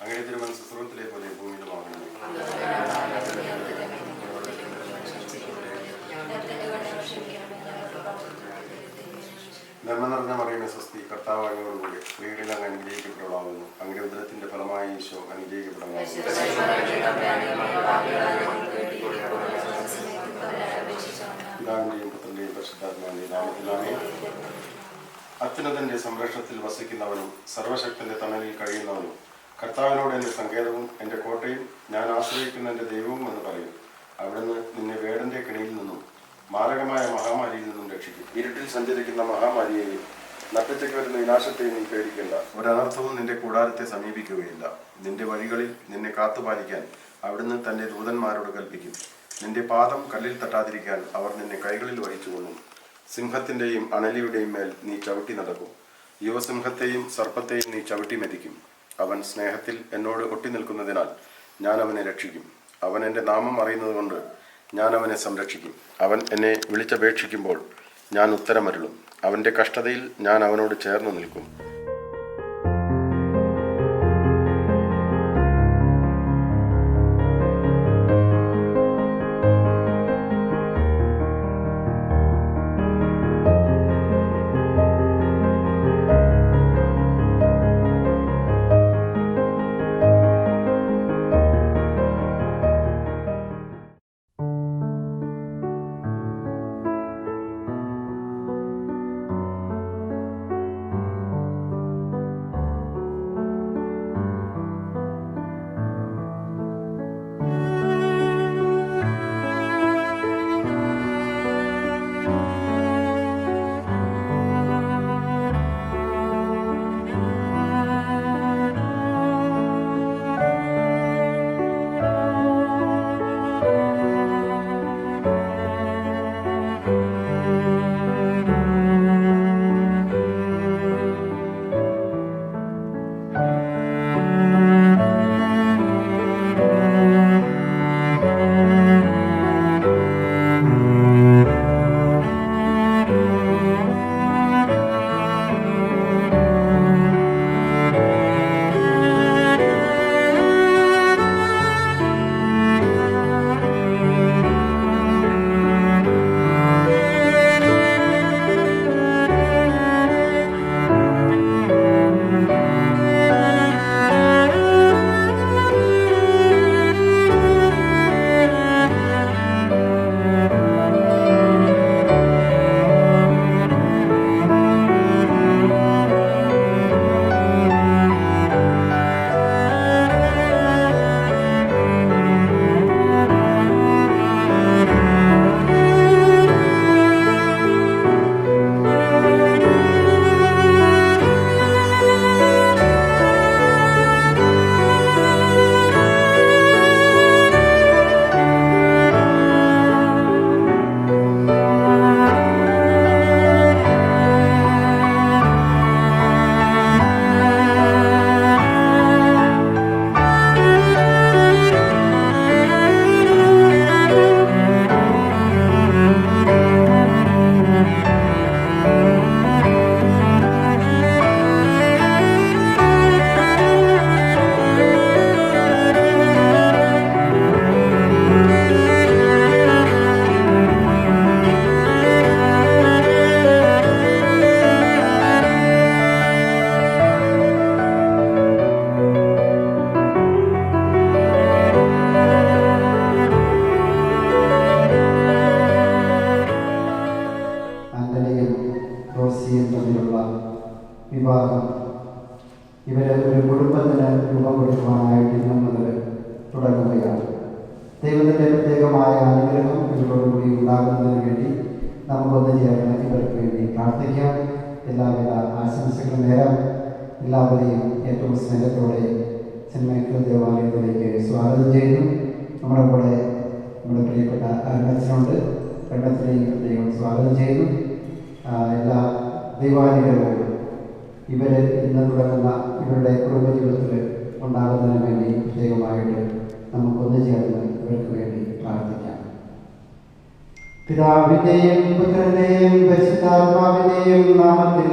അങ്ങയുടെ തിരുമനസ്സ് സ്വർഗ്ഗത്തിലെ പോലെ ഭൂമിയിലുമാകണമേ. നന്മ നിറഞ്ഞ മറിയമേ സ്വസ്തി, കർത്താവ് അങ്ങയോടുകൂടി സ്ത്രീകളിൽ അങ്ങ് അനുഗ്രഹിക്കപ്പെടാവുന്നു. അങ്ങയുടെ ഉദരത്തിന്റെ ഫലമായി ഈശോ അനുഗ്രഹിക്കപ്പെടാവുന്നു. പിതാവിന്റെയും പുത്രന്റെയും പരിശുദ്ധാത്മാവിന്റെയും നാമത്തിലാമേ. അത്യുന്നതന്റെ സംരക്ഷണത്തിൽ വസിക്കുന്നവനും സർവശക്തന്റെ തണലിൽ കഴിയുന്നവനും കർത്താവിനോട് എൻ്റെ സങ്കേതവും എൻ്റെ കോട്ടയും ഞാൻ ആശ്രയിക്കുന്ന എൻ്റെ ദൈവവും എന്ന് പറയും. അവിടുന്ന് നിന്നെ വേടന്റെ കെണിയിൽ നിന്നും മാരകമായ മഹാമാരിയിൽ നിന്നും രക്ഷിക്കും. ഇരുട്ടിൽ സഞ്ചരിക്കുന്ന മഹാമാരിയെയും നട്ടുച്ചയ്ക്ക് വരുന്ന വിനാശത്തെയും നീ പേടിക്കേണ്ട. ഒരനർത്ഥവും നിന്റെ കൂടാരത്തെ സമീപിക്കുകയില്ല. നിന്റെ വഴികളിൽ നിന്നെ കാത്തുപാലിക്കാൻ അവിടുന്ന് തന്റെ ദൂതന്മാരോട് കൽപ്പിക്കും. നിന്റെ പാദം കല്ലിൽ തട്ടാതിരിക്കാൻ അവർ നിന്നെ കൈകളിൽ വഹിച്ചുകൊള്ളും. സിംഹത്തിന്റെയും അണലിയുടെയും മേൽ നീ ചവിട്ടി നടക്കും. യുവസിംഹത്തെയും സർപ്പത്തെയും നീ ചവിട്ടി മെതിക്കും. അവൻ സ്നേഹത്തിൽ എന്നോട് ഒട്ടി നിൽക്കുന്നതിനാൽ ഞാൻ അവനെ രക്ഷിക്കും. അവൻ എൻ്റെ നാമം അറിയുന്നതുകൊണ്ട് ഞാൻ അവനെ സംരക്ഷിക്കും. അവൻ എന്നെ വിളിച്ചപേക്ഷിക്കുമ്പോൾ ഞാൻ ഉത്തരമരുളും. അവൻ്റെ കഷ്ടതയിൽ ഞാൻ അവനോട് ചേർന്ന് നിൽക്കും. വിവാഹം ഇവരെ ഒരു കുടുംബത്തിന് രൂപം കൊടുക്കുവാനായിട്ട് ഇന്നും മുതൽ തുടങ്ങുകയാണ്. ദൈവത്തിൻ്റെ പ്രത്യേകമായ അനുഗ്രഹം ഇവരോടുകൂടി ഉണ്ടാകുന്നതിന് വേണ്ടി നമുക്കൊന്ന് ചേർന്ന് ഇവർക്ക് വേണ്ടി പ്രാർത്ഥിക്കാം. എല്ലാവിധ ആശംസകളും നേരം എല്ലാവരെയും ഏറ്റവും സ്നേഹത്തോടെ സെൻറ് മൈക്കിൾ ദേവാലയത്തിലേക്ക് സ്വാഗതം ചെയ്യുന്നു. നമ്മുടെ കൂടെ നമ്മുടെ പ്രിയപ്പെട്ട അരുണച്ചനുണ്ട്. അരുണച്ചനെയും പ്രത്യേകം സ്വാഗതം ചെയ്യുന്നു. എല്ലാ ദൈവാനുഗ്രഹവും ഇവർ ഇന്ന് തുടങ്ങുന്ന ഇവരുടെ കുടുംബജീവിതത്തിൽ ഉണ്ടാകുന്നതിന് വേണ്ടി പ്രത്യേകമായിട്ട് നമുക്കൊന്നു ചേർന്ന് ഇവർക്ക് വേണ്ടി പ്രാർത്ഥിക്കാം. പിതാവിൻ്റെയും പുത്രൻ്റെയും പരിശുദ്ധാത്മാവിൻ്റെയും നാമത്തിൽ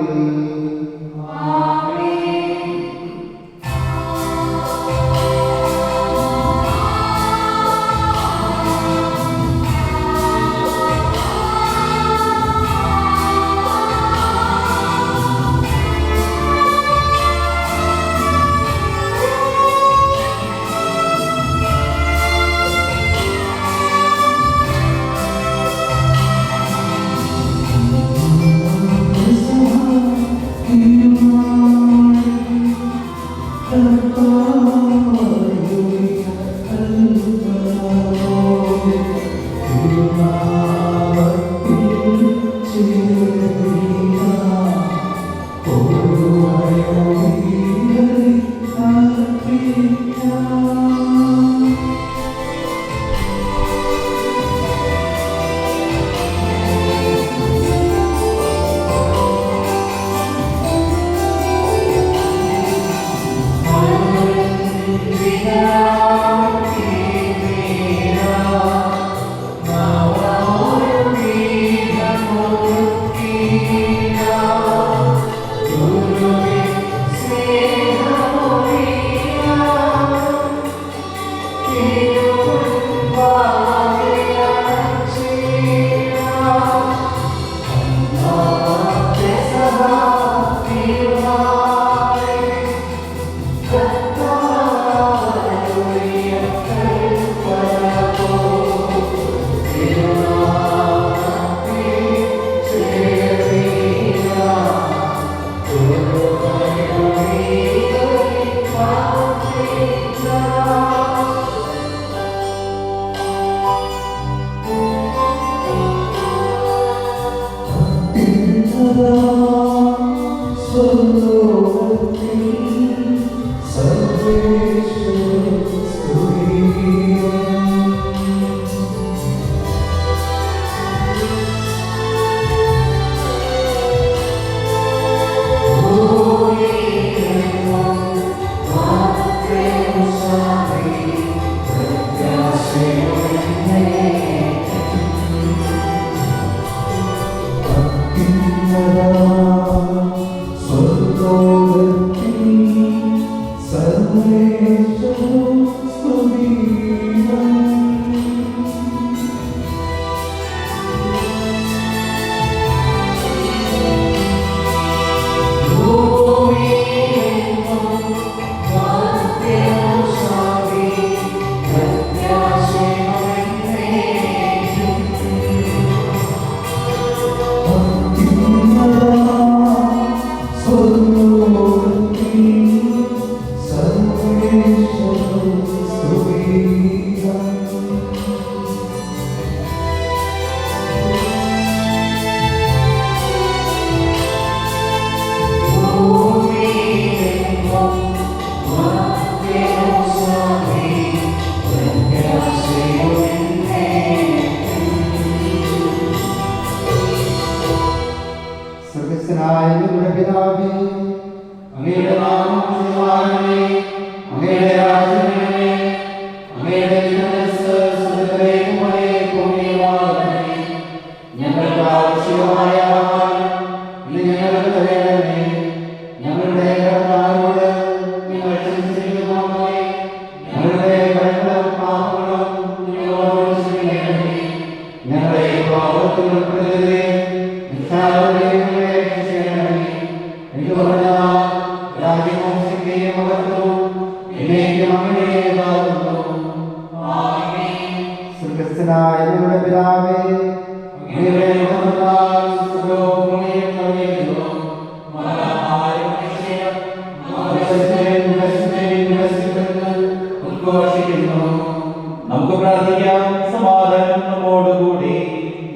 നമുക്ക് പ്രാർത്ഥിക്കാം. സമാധാനം നമ്മോടുകൂടി.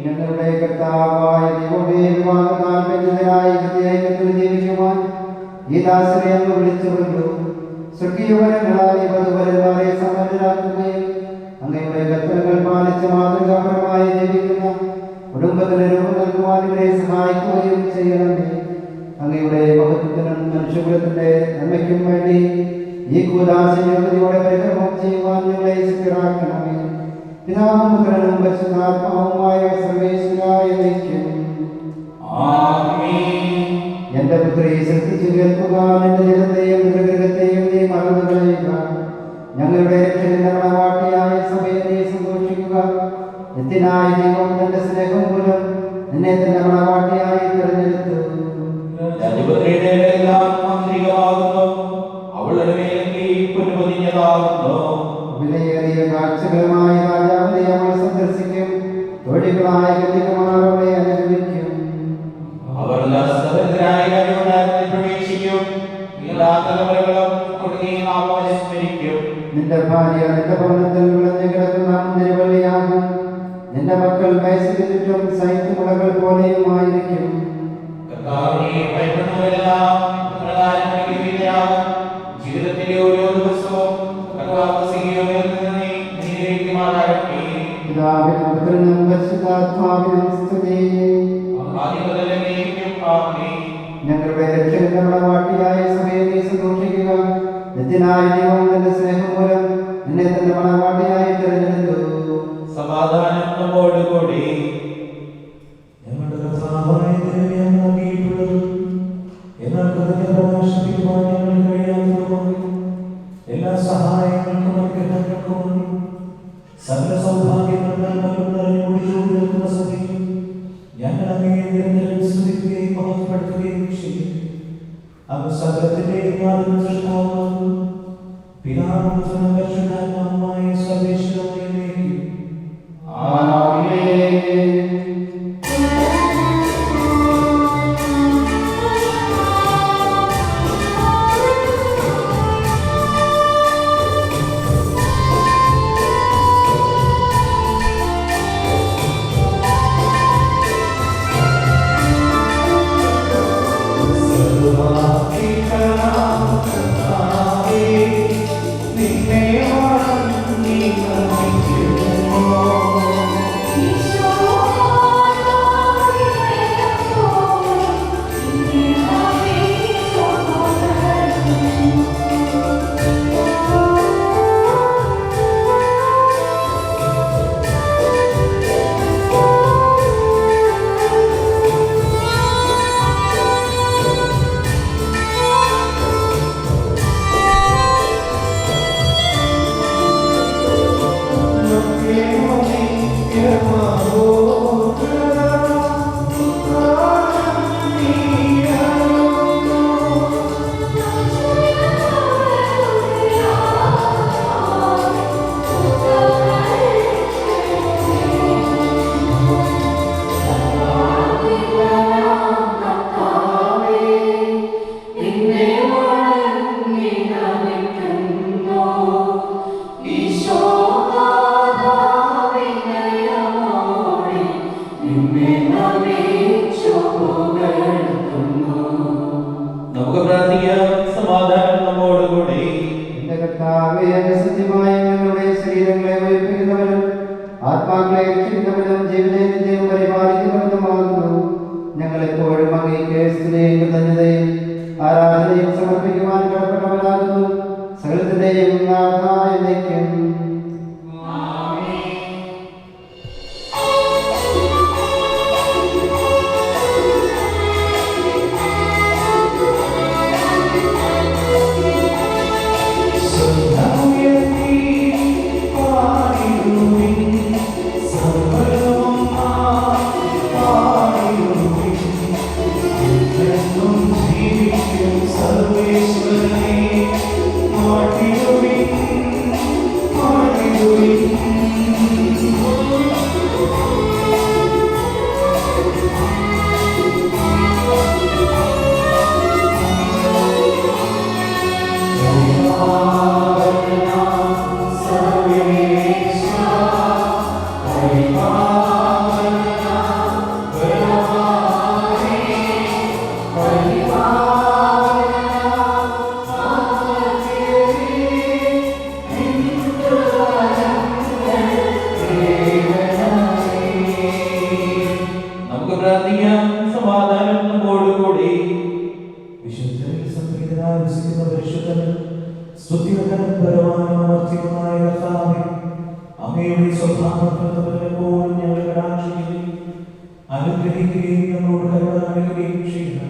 ഞങ്ങളുടെ കർത്താവായ ദൈവമേ, വിവാഹത്താൽ ബന്ധിതരായി ഹൃദയത്തിൽ ജീവിക്കുവാൻ ഈ ദാസരെ അങ്ങ് വിളിച്ചുകൊണ്ടു സ്വർഗീയവരങ്ങളായി വധുവരന്മാരെ സമ്പന്നരാക്കുകയും അങ്ങയുടെ കൽപ്പനകൾ പാലിച്ച് മാതൃകാപരമായി ജീവിക്കുന്ന കുടുംബത്തിന് രൂപം നൽകുവാൻ ഇവരെ സഹായിക്കുകയും ചെയ്യണമേ. അങ്ങയുടെ മഹത്വത്തിനും മനുഷ്യകുലത്തിന്റെ നന്മയ്ക്കും വേണ്ടി ഈ കൂദാശയോഗ്യതയോടെ പരികർമ്മം ചെയ്യുവാൻ ഞങ്ങളെ ശക്തരാക്കണമേ. പിതാവും പുത്രനും പരിശുദ്ധാത്മാവുമായ സർവേശ്വരായ നിത്യം. എന്റെ പുത്രി ശ്രദ്ധിച്ചു കേൾക്കുക. നിന്റെ ജനത്തെയും മൃഗത്തെയും നീ മറന്നു കളയുക. ഞങ്ങളുടെ രക്ഷകന്റെ മണവാട്ടിയായ സഭയെ നീ സന്തോഷിക്കുക. നിത്യനായ ദൈവം തന്റെ സ്നേഹം മൂലം നിന്നെ തന്റെ മണവാട്ടിയായി തിരഞ്ഞെടുത്തു. അവളുടെ മേലെങ്കിൽ പുനഃപതിഞ്ഞതാകുന്നു. വിലയേറിയ കാഴ്ചകളുമായി രാജാവിനെ അവൾ സന്ദർശിക്കും. തൊഴിലുകളായ കന്യകമാർ അവളെ അനുഗമിക്കും. അവർ പ്രവേശിക്കും. എല്ലാ തലമുറകളും കൊടുക്കുകയും വിസ്മരിക്കും. നിന്റെ ഭാര്യ നിന്റെ ഭവനത്തിൽ വിളഞ്ഞു കിടക്കുന്ന മുന്തിരിവള്ളിയാകും. നിന്റെ മക്കൾ വയസ്സിന് ചുറ്റും സൈത്തുമുളകൾ പോലെയുമായിരിക്കും. കർത്താവിനെ ഭയപ്പെടുന്നവരെല്ലാം പ്രകാരം അനുഗ്രഹീതരാകും. ജീവിതത്തിലെ ഓരോ ദിവസവും കർത്താവ് സിയോനിൽ നിന്ന് നീതിമാനാകട്ടെ. പിതാവിനും പുത്രനും പരിശുദ്ധാത്മാവിനും സ്തുതി. ആദ്യം മുതൽ എന്നേക്കും ആമേൻ. ഞങ്ങളുടെ രക്ഷകന്റെ മണവാട്ടിയായ സഭയെ നീ സന്തോഷിക്കുക. നിത്യനായ ദൈവം തന്റെ സ്നേഹം മൂലം നിന്നെ തന്റെ മണവാട്ടിയായി തിരഞ്ഞെടുത്തു. സമാധാനം നമ്മോടുകൂടി. ഞങ്ങളുടെ കർത്താവായ ദൈവമേ, അങ്ങ് നൽകിയിട്ടുള്ളത് എന്നാൽ കൃതജ്ഞത പ്രകാശിപ്പിക്കുവാൻ ഞങ്ങൾ കഴിയാത്തതുകൊണ്ട് എല്ലാ സഹായങ്ങൾക്കും അനുഗ്രഹങ്ങൾക്കും സകല സൗഭാഗ്യങ്ങൾ നിറഞ്ഞുകൂടി നിൽക്കുന്ന സഭയിൽ ഞങ്ങൾ അങ്ങേ നിരന്തരം സ്തുതിക്കുകയും മഹത്വപ്പെടുത്തുകയും ചെയ്യും. അങ്ങ് സകലത്തിന്റെയും നാഥനും സൃഷ്ടാവുമാകുന്നു. പിതാവും പുത്രനും പരിശുദ്ധാത്മാവുമായ സർവ്വേശ്വരനേക്കും ആമേൻ. നമുക്ക് പ്രാർത്ഥിക്കാം. സമാധാനം നമ്മോടുകൂടി. എന്റെ കർത്താവേ, അങ്ങ് സത്യമായ ഞങ്ങളുടെ ശരീരങ്ങളെ ഉയർപ്പിക്കുന്നവനും ആത്മാക്കളെ രക്ഷിക്കുന്നവനും ജീവനെ നിത്യം പരിപാലിക്കുന്നവനുമാകുന്നു. ഞങ്ങളെപ്പോഴും അങ്ങേക്ക് സ്തുതിയും കൃതജ്ഞതയും ആരാധനയും സമർപ്പിക്കുവാൻ കടപ്പെട്ടവരാകുന്നു. സകലത്തിന്റെയും നാഥാ എന്നേക്കും. നമുക്ക് പ്രാർത്ഥിക്കാം. സമാധാനം നമ്മോടുകൂടി. വിശുദ്ധരിൽ സംപ്രീതനായി വസിക്കുന്ന പരിശുദ്ധനും സ്തുതികനും പരമാനും അമർത്യവുമായ കർത്താവേ, അങ്ങയുടെ സ്വഭാവത്തോടും ഞങ്ങൾ കടാക്ഷിക്കുകയും അനുഗ്രഹിക്കുകയും ഞങ്ങളോട് കരുണ നൽകുകയും ചെയ്യുന്നു.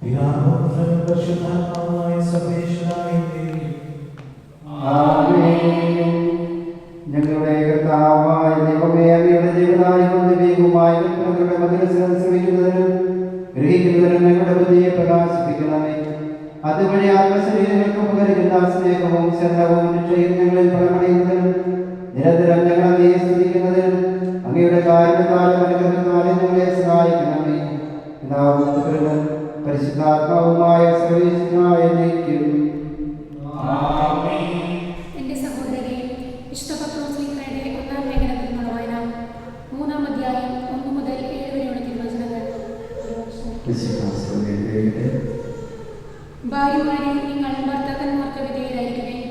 പിതാവും പുത്രനും പരിശുദ്ധാത്മാവുമായ സർവ്വേശ്വരനായ ദൈവമേ, ആമേൻ. ഞങ്ങളുടെ കർത്താവായ ദൈവമേ, അങ്ങയുടെ ജീവനായും ദൈവവുമായ കൽപ്പനകളുടെ മധുരസ്വരം ശ്രമിക്കുന്നതിനും ഗ്രഹിക്കുന്നതിനും ഞങ്ങളുടെ ബുദ്ധിയെ പ്രകാശിപ്പിക്കണമേ. അതുവഴി ആത്മശരീരങ്ങൾക്ക് ഉപകരിക്കുന്ന സ്നേഹവും ശരണവും രക്ഷയും ഞങ്ങളിൽ ഫലമണിയുന്നതിനും നിരന്തരം ഞങ്ങൾ അങ്ങയെ സ്തുതിക്കുന്നതിനും അങ്ങയുടെ കാരുണ്യത്താലും അനുഗ്രഹത്താലും ഞങ്ങളെ സഹായിക്കണമേ. പിതാവും പുത്രനും പരിശുദ്ധാത്മാവുമായ സർവ്വേശ്വരനായ ദൈവമേ, എന്റെ സഹോദരരെ, വിശുദ്ധ പത്രോസ്ലീഹയുടെ 1-ാം ലേഖനത്തിൽ നിന്നുള്ള വായന 3-ാം അധ്യായം 1 മുതൽ 7 വരെയുള്ള തിരുവചനങ്ങൾ. ഭാര്യമാരെ, നിങ്ങൾ ഭർത്താക്കന്മാർക്ക് വിധേയരായിരിക്കുവിൻ.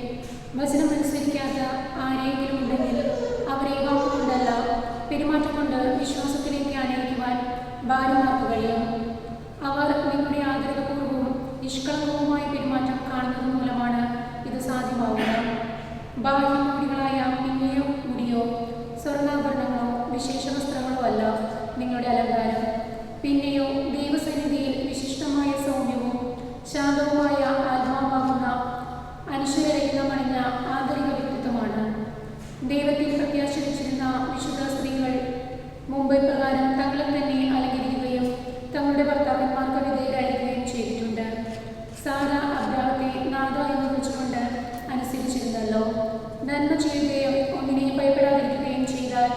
വചനമനുസരിക്കാത്ത ആരെങ്കിലും ഉണ്ടെങ്കിൽ അവരെ വാക്കുകൊണ്ടല്ല പെരുമാറ്റം കൊണ്ട് വിശ്വാസത്തിലേക്ക് അനയിക്കുവാൻ ഭാര്യമാർക്ക് കഴിയും. അവർ നിങ്ങളുടെ ആദരവപൂർവ്വവും നിഷ്കളങ്കവുമായ പെരുമാറ്റം കാണുന്നത് മൂലമാണ് ഇത് സാധ്യമാവുക. ബാഹ്യമൂടികളായ പിന്നെയോ മുടിയോ സ്വർണ്ണാഭരണങ്ങളോ വിശേഷ വസ്ത്രങ്ങളോ അല്ല നിങ്ങളുടെ അലങ്കാരം. പിന്നെയോ ദൈവസന്നിധിയിൽ വിശിഷ്ടമായ സൗമ്യവും ശാന്തവുമായ ആത്മാവാകുന്ന അനുശ്വരരഹിതമണിഞ്ഞ ആന്തരിക വ്യക്തിത്വമാണ്. ദൈവത്തിൽ പ്രത്യാശ വെച്ചിരുന്ന വിശുദ്ധ സ്ത്രീകൾ മുമ്പ് പ്രകാരം തങ്ങളെ തന്നെ അലങ്കരിക്കുകയും തങ്ങളുടെ ഭർത്താക്കന്മാർക്ക് വിധേയരായിരിക്കുകയും ചെയ്തിട്ടുണ്ട്. സാര അബ്രാഹത്തെ നാഥ എന്ന് വിളിച്ചുകൊണ്ട് അനുസരിച്ചിരുന്നല്ലോ. നന്മ ചെയ്യുകയും ഒന്നിനെയും ഭയപ്പെടാതിരിക്കുകയും ചെയ്താൽ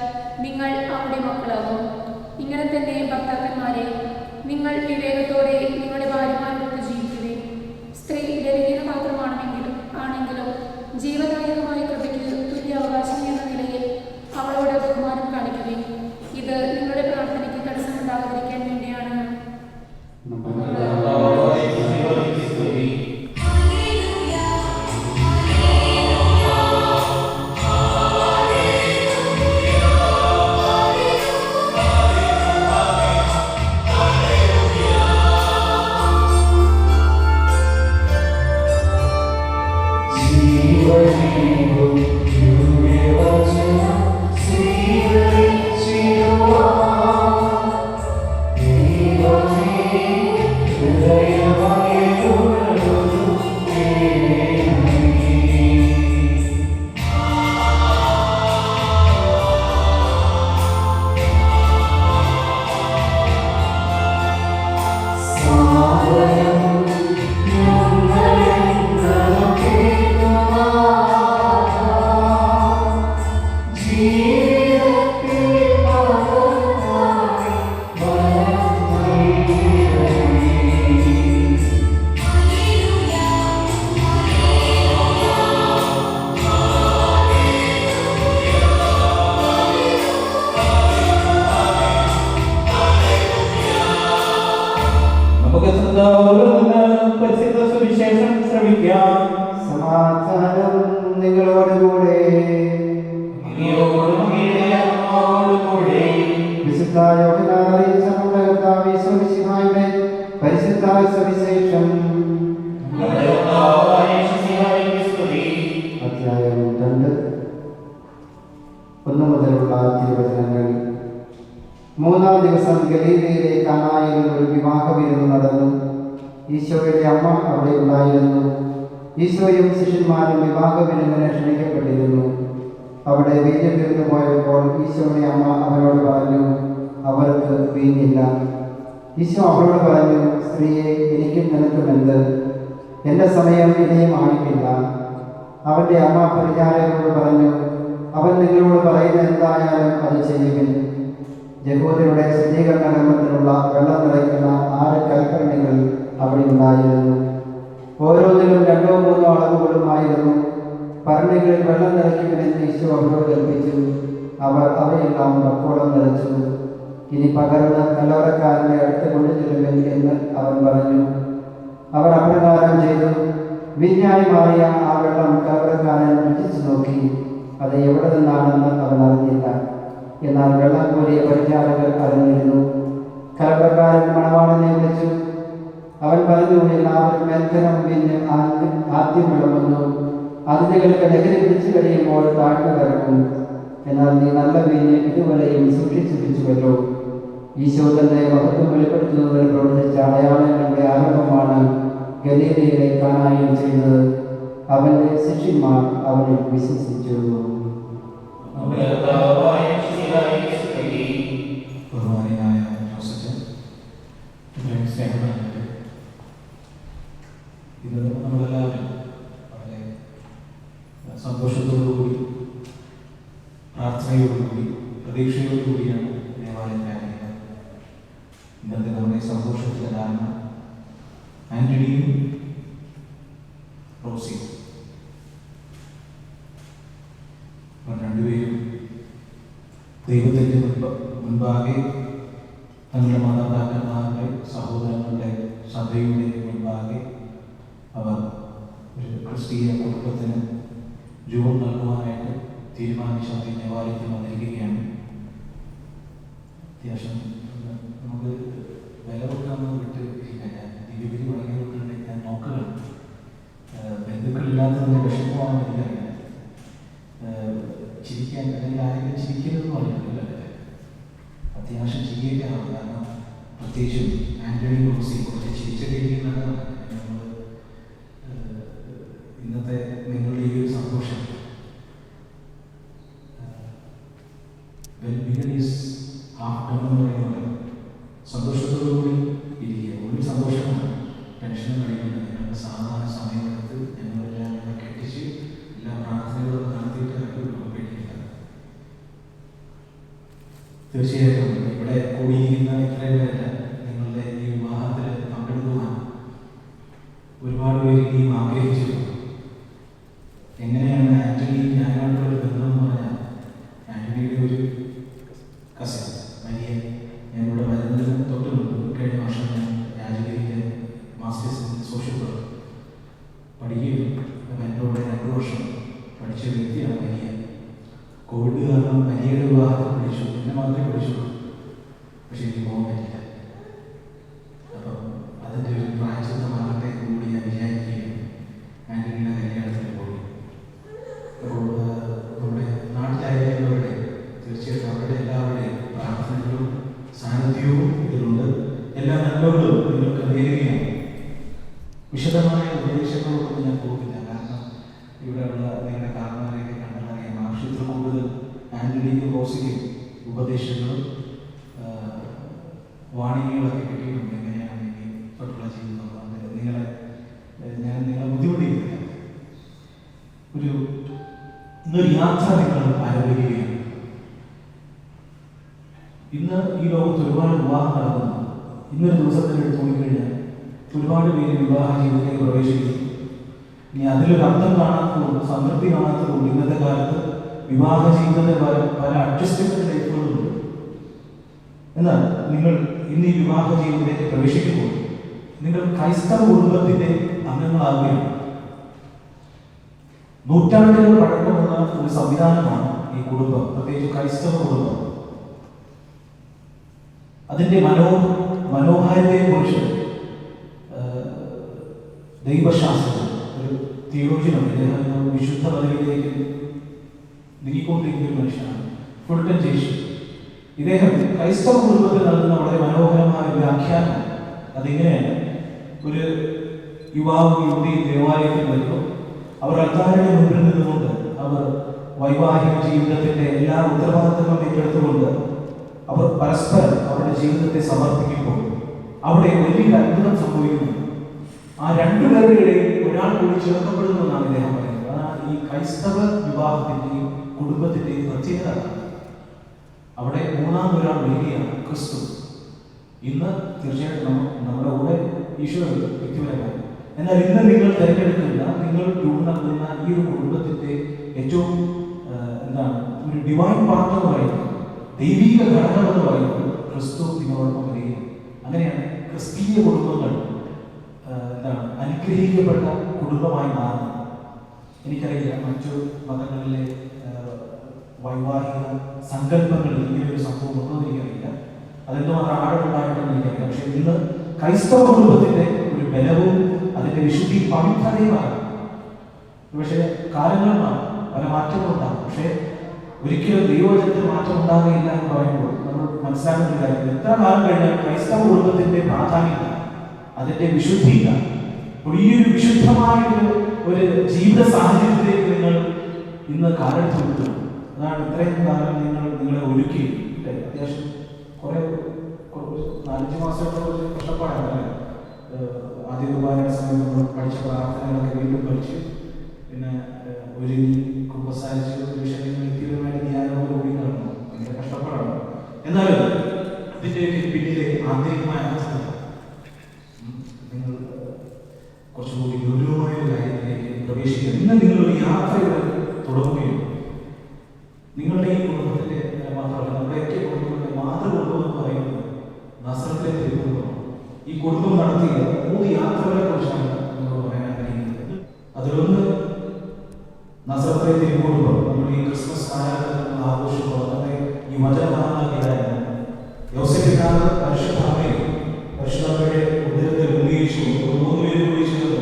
നിങ്ങൾ അവരുടെ മക്കളാകും. ഇങ്ങനെ തന്നെ ഭർത്താക്കന്മാരെ, നിങ്ങൾ വിവേകത്തോടെ നിങ്ങളുടെ ഭാര്യമാരോട് ജീവിക്കുകയും സ്ത്രീ ലഭിക്കുന്ന ആണെങ്കിലും ജീവദായകമായ കൃപയ്ക്ക് തുല്യ അവകാശം എന്ന നിലയിൽ അവളോട് ബഹുമാനം കാണിക്കുകയും ഇത് നിങ്ങളുടെ പ്രാർത്ഥനയ്ക്ക് തടസ്സമുണ്ടാകാതിരിക്കാൻ വേണ്ടിയാണ്. സുവിശേഷം ശ്രമിക്കാം. സമാധാനം നിങ്ങളോടുകൂടെ. വിശുദ്ധ യോഹന്നാൻ അറിയിച്ച നമ്മുടെ കർത്താവ് യേശു മിശിഹായുടെ പരിശുദ്ധ സുവിശേഷം അധ്യായം 2 1 മുതലുള്ള തിരുവചനങ്ങൾ. 3-ാം ദിവസം ഗലീലയിലെ കാനായിൽ ഒരു വിവാഹ വിരുന്ന് നടന്നു. ഈശോയുടെ അമ്മ അവിടെ ഉണ്ടായിരുന്നു. ഈശോയും ശിഷ്യന്മാരും വിവാഹ വിരുന്നിന് ക്ഷണിക്കപ്പെട്ടിരുന്നു. അവിടെ വീഞ്ഞ് തീർന്നു പോയപ്പോൾ ഈശോയുടെ അമ്മ അവരോട് പറഞ്ഞു, അവർക്ക് വീഞ്ഞില്ല. ഈശോ അവരോട് പറഞ്ഞു, സ്ത്രീയെ, എനിക്കും നിനക്കും എന്ത്? എൻ്റെ സമയം ഇനിയും ആയിട്ടില്ല. അവൻ്റെ അമ്മ പരിചാരകരോട് പറഞ്ഞു, അവൻ നിങ്ങളോട് പറയുന്ന എന്തായാലും അത് ചെയ്യുവിൻ. യഹൂദരുടെ ശുദ്ധീകരണ കർമ്മത്തിനുള്ള വെള്ളം നിറയ്ക്കുന്ന 6 കൽഭരണികൾ അവിടെ ഉണ്ടായിരുന്നു. ഓരോന്നിലും 2-3 അളവുകളുമായിരുന്നു. ഭരണികളിൽ വെള്ളം നിറയ്ക്കുമെന്ന് ഈശോ അവരോട് കൽപ്പിച്ചു. അവർ അവയെല്ലാം പക്കോളം നിറച്ചു. ഇനി പകർന്ന് കലവറക്കാരൻ്റെ അടുത്ത് കൊണ്ടുചെല്ലുവിൻ എന്ന് അവൻ പറഞ്ഞു. അവർ അപ്രകാരം ചെയ്തു. വീഞ്ഞായി മാറിയ ആ വെള്ളം കലവറക്കാരൻ രുചിച്ചു നോക്കി. അത് എവിടെ നിന്നാണെന്ന് അവൻ അറിഞ്ഞില്ല. എന്നാൽ വെള്ളം കോരിയ പരിചാരകർ അറിഞ്ഞിരുന്നു. കലവറക്കാരൻ മണവാളനെ വിളിച്ചു. അവൻ പറഞ്ഞു, എല്ലാവരും മേൽക്കരം വീഞ്ഞ് ആദ്യം വിളമ്പുന്നു. അതിഥികൾക്ക് ലഹരി പിടിച്ചു കഴിയുമ്പോൾ താഴ്ന്നു കിടക്കും. എന്നാൽ നീ നല്ല വീഞ്ഞ് ഇതുവരെയും സൂക്ഷിച്ചുവല്ലോ. ഈശോ തന്നെ മഹത്വം വെളിപ്പെടുത്തുന്നതിന് പ്രവർത്തിച്ച അടയാളങ്ങളുടെ ആരംഭമാണ് ഗലീലയിലെ കാനായിൽ ചെയ്തത്. അവന്റെ ശിഷ്യന്മാർ അവനെ വിശ്വസിച്ചു. ഇന്ന് നമ്മളെല്ലാവരും വളരെ സന്തോഷത്തോടുകൂടി പ്രാർത്ഥനയോടുകൂടി പ്രതീക്ഷയോടുകൂടിയാണ് ദേവാലയത്തിലായിരിക്കുന്നത്. ഇന്നത്തെ നമ്മുടെ സന്തോഷത്തിന് കാരണം ആന്റണിയും റോസിയും ദൈവത്തിൻ്റെ മുൻപാകെ തങ്ങളുടെ മാതാപിതാക്കന്മാരുടെ സഹോദരങ്ങളുടെ സഭയുടെ മുൻപാകെ അവർ ഒരു ക്രിസ്തീയ കുടുംബത്തിന് രൂപം നൽകുവാനായിട്ട് തീരുമാനിച്ച ദേവാലയത്തിൽ വന്നിരിക്കുകയാണ്. അത്യാവശ്യം നമുക്ക് വില കൊടുക്കാമെന്ന് വിട്ട് കഴിഞ്ഞാൽ ദിവ്യബലി തുടങ്ങിയതുകൊണ്ട് ഞാൻ നോക്കുകയാണ്. ബന്ധുക്കളില്ലാത്തതിൻ്റെ വിഷമമാണ് എനിക്കറിയാം. ചിരിക്കാൻ അല്ലെങ്കിൽ ആരെങ്കിലും ചിരിക്കരുതെന്ന് പറഞ്ഞിട്ടില്ല. അത്യാവശ്യം ചിരിയൊക്കെയാണ്. കാരണം പ്രത്യേകിച്ചും ആന്റണി റോസി കുറച്ച് ചിരിച്ച കഴിയുന്നതാണ് നമ്മൾ ഇന്നത്തെ നിങ്ങളുടെ ഈ ഒരു സന്തോഷം. സന്തോഷത്തോടുകൂടി ഇരിക്കുക. ഒരു സന്തോഷമാണ് ടെൻഷനും കഴിയുന്നത്. ഞങ്ങളുടെ സാധാരണ സമയത്ത് ഞങ്ങളെല്ലാം കെട്ടിച്ച് എല്ലാ പ്രാർത്ഥനകളും നടത്തിയിട്ട് കഴിക്കുക. തീർച്ചയായിട്ടും ഇവിടെ കൂടിയിരിക്കുന്ന ഇത്രയും പേരല്ല നിങ്ങളുടെ ഈ വിവാഹത്തിൽ പങ്കെടുക്കുവാൻ ഒരുപാട് പേര് ഇനിയും ആഗ്രഹിച്ചിരുന്നു. എങ്ങനെയാണ് ആന്റണി ഞാനായിട്ടുള്ള ഒരു ബന്ധം എന്ന് പറഞ്ഞാൽ, ആന്റണിയുടെ ഒരു കസിൻ മരിയ ഞാനിവിടെ വരുന്നതിന് തൊട്ട് മുമ്പ് കഴിഞ്ഞ വർഷം ഞാൻ രാജഗിരിയിലെ മാസ്റ്റേഴ്സ് ഇൻ സോഷ്യൽ വർക്ക് പഠിക്കുകയും എൻ്റെ കൂടെ 2 വർഷം പഠിച്ച വ്യക്തിയാണ് മരിയ. കോവിഡ് കാരണം മരിയയുടെ വിവാഹത്തിൽ പഠിച്ചു, എന്നെ മാത്രമേ പഠിച്ചുള്ളൂ. പക്ഷെ എനിക്ക് പോകാൻ പറ്റില്ല. അപ്പം അതിൻ്റെ ഒരു പ്രായച്ചിത്തമാകട്ടെ കൂടി ഞാൻ വിചാരിക്കുകയും ആന്റണിയുടെ കല്യാണത്തിന് പോയി. അപ്പോൾ നമ്മുടെ നാട്ടിലായിരുന്നവരുടെ തീർച്ചയായിട്ടും അവരുടെ എല്ലാവരുടെയും പ്രാർത്ഥനകളും സാന്നിധ്യവും ഇതിലുണ്ട്. എല്ലാ നന്മകളും നിങ്ങൾക്ക് നേരുകയാണ്. വിശദമായ ഉപദേശങ്ങളൊന്നും ഞാൻ പോകില്ല. കാരണം ഇവിടെയുള്ള നിങ്ങളുടെ കാരണവരെയൊക്കെ കണ്ടറിയാം. ആവശ്യത്തിൽ കൂടുതൽ ആന്റണിക്കും റോസിക്കും ഉപദേശങ്ങളും വാണിജ്യങ്ങളൊക്കെ കിട്ടിയിട്ടുണ്ട്. എങ്ങനെയാണ് ഇനി തൊട്ടുള്ള ജീവിതം നിങ്ങളെ ബുദ്ധിമുട്ടിയില്ല. ഇന്നൊരു യാത്ര നിങ്ങൾ ആരംഭിക്കുകയാണ്. ഇന്ന് ഈ ലോകത്ത് ഒരുപാട് വിവാഹം നടക്കുന്നു. ഇന്നൊരു ദിവസത്തിൽ എടുത്ത് നോക്കിക്കഴിഞ്ഞാൽ ഒരുപാട് പേര് വിവാഹ ജീവിതത്തിലേക്ക് പ്രവേശിക്കുന്നു. ഇനി അതിലൊരു അർത്ഥം കാണാത്തതുകൊണ്ട്, സംതൃപ്തി കാണാത്തതുകൊണ്ട് ഇന്നത്തെ കാലത്ത് വിവാഹ ജീവിതത്തിൽ പല അഡ്ജസ്റ്റ്മെന്റ് ലൈഫുകളുണ്ട്. എന്നാൽ നിങ്ങൾ ഇന്ന് ഈ വിവാഹ ജീവിതത്തിലേക്ക് പ്രവേശിക്കുമ്പോൾ നിങ്ങൾ ക്രൈസ്തവ കുടുംബത്തിന്റെ അംഗങ്ങളാവുകയാണ്. നൂറ്റാണ്ടുകൾ പഴക്കമുള്ള ഒരു സംവിധാനമാണ് ഈ കുടുംബം, പ്രത്യേകിച്ച് ക്രൈസ്തവ കുടുംബം. അതിന്റെ മനോഹാരിതയെക്കുറിച്ച് ദൈവശാസ്ത്രം ഒരു തിയോളജിയുണ്ട്. ഇദ്ദേഹം വിശുദ്ധ പദവിയിലേക്ക് നീങ്ങിക്കൊണ്ടിരിക്കുന്ന ഒരു മനുഷ്യനാണ്, ഫുൾട്ടൻ ജേഷി. ഇദ്ദേഹം ക്രൈസ്തവ കുടുംബത്തിൽ നൽകുന്ന വളരെ മനോഹരമായ വ്യാഖ്യാനം അതിങ്ങനെയാണ്. ഒരു യുവാവ് യുവതി ദേവാലയത്തിൽ വരുമ്പോൾ അവർ അൽത്താരയുടെ മുമ്പിൽ നിന്നുകൊണ്ട് അവർ വൈവാഹിക ജീവിതത്തിന്റെ എല്ലാ ഉത്തരവാദിത്തങ്ങളും ഏറ്റെടുത്തുകൊണ്ട് അവർ പരസ്പരം അവരുടെ ജീവിതത്തെ സമർപ്പിക്കുമ്പോൾ അവിടെ വലിയൊരു അത്ഭുതം സംഭവിക്കുന്നു. ആ 2 പേരുടെ ഇടയിൽ ഒരാൾ കൂടി ചേർക്കപ്പെടുന്നു എന്നാണ് ഇദ്ദേഹം പറയുന്നത്. അതാണ് ഈ ക്രൈസ്തവ വിവാഹത്തിന്റെയും കുടുംബത്തിന്റെയും പ്രത്യേകത. അവിടെ 3-ാം ഒരാൾ വരികയാണ്, ക്രിസ്തു. ഇന്ന് തീർച്ചയായിട്ടും നമ്മുടെ കൂടെ ഈശോ വ്യക്തിപരമായി. എന്നാൽ ഇന്ന് നിങ്ങൾ തിരഞ്ഞെടുക്കുന്ന, നിങ്ങൾ രൂപം നൽകുന്ന ഈ ഒരു കുടുംബത്തിന്റെ ഏറ്റവും ഒരു ഡിവൈൻ പാർട്ട് എന്ന് പറയുന്നത്, ദൈവിക ഘടകം എന്ന് പറയുന്നത് ക്രിസ്തു നിങ്ങളോടൊപ്പം വരികയാണ്. അങ്ങനെയാണ് ക്രിസ്തീയ കുടുംബങ്ങൾ അനുഗ്രഹിക്കപ്പെട്ട കുടുംബമായി മാറുന്നത്. എനിക്കറിയില്ല മറ്റു മതങ്ങളിലെ വൈവാഹിക സങ്കല്പങ്ങളിൽ ഇങ്ങനെയൊരു സംഭവം ഉണ്ടോ എന്ന് എനിക്കറിയില്ല. അതെന്തുമാത്രം ആഴമുണ്ടായിട്ടെന്ന് എനിക്കറിയില്ല. പക്ഷെ ഇന്ന് ക്രൈസ്തവ കുടുംബത്തിന്റെ ഒരു ബലവും അതിന്റെ വിശുദ്ധി പവിത്രതയുമാണ്. പക്ഷേ കാലങ്ങൾ മാറും, പല മാറ്റങ്ങളുണ്ടാകും. പക്ഷേ ഒരിക്കലും ദൈവവചനത്തിൽ മാറ്റം ഉണ്ടാകുകയില്ല എന്ന് പറയുമ്പോൾ നമ്മൾ മനസ്സിലാക്കുന്ന ഒരു കാര്യം, എത്ര കാലം കഴിഞ്ഞാൽ ക്രൈസ്തവ കുടുംബത്തിന്റെ പ്രാധാന്യത, അതിന്റെ വിശുദ്ധിയില്ല. അപ്പോൾ ഈ ഒരു വിശുദ്ധമായ ഒരു ജീവിത സാഹചര്യത്തിലേക്ക് നിങ്ങൾ ഇന്ന് കാലെടുത്ത് കൊടുക്കുന്നു. അതാണ് ഇത്രയും കാലം നിങ്ങളെ ഒരുക്കി. അത്യാവശ്യം കുറെ 4-5 മാസത്തോളം കഷ്ടപ്പാടാണ്. ആദ്യ കുർബാനയുടെ സമയത്ത് നമ്മൾ പഠിച്ച പ്രാർത്ഥനകളൊക്കെ വീണ്ടും പഠിച്ച്, പിന്നെ ഒരു കുമ്പസാരിച്ച് വിഷയങ്ങൾ വ്യക്തിപരമായിട്ട് ധ്യാനമൊക്കെ കൂടി നടന്നു. ഭയങ്കര കഷ്ടപ്പാടാണ്. എന്നാലും ഇതിന്റെ പിന്നിലെ ആന്തരികമായ അവസ്ഥ നിങ്ങൾ കുറച്ചുകൂടി ഗൗരവമായ കാര്യത്തിലേക്ക് പ്രവേശിക്കുക. ഇന്ന് നിങ്ങളൊരു യാത്രയുടെ തുടങ്ങുകയും നിങ്ങളുടെ ഈ കുടുംബത്തിന്റെ മാത്രമല്ല കുടുംബമാണ്. ഈ കുടുംബം നടത്തിയ 3 യാത്രകളെ കുറിച്ചാണ് നിങ്ങളോട് പറയാൻ ആഗ്രഹിക്കുന്നത്. അതിലൊന്ന് നസറത്തെ തിരുക്കുടുംബം. നമ്മൾ ഈ ക്രിസ്മസ് കാലഘട്ടത്തിൽ ആഘോഷിക്കുമ്പോൾ നമ്മുടെ ഈ വചനമാനാക്കിയതായിരുന്നു യോസേപ്പിനാണ് പരിശുദ്ധമ്മയുടെ ഉദരത്തിൽ ഉന്നയിച്ചു 3 പേര് കൂടി ചേർന്ന്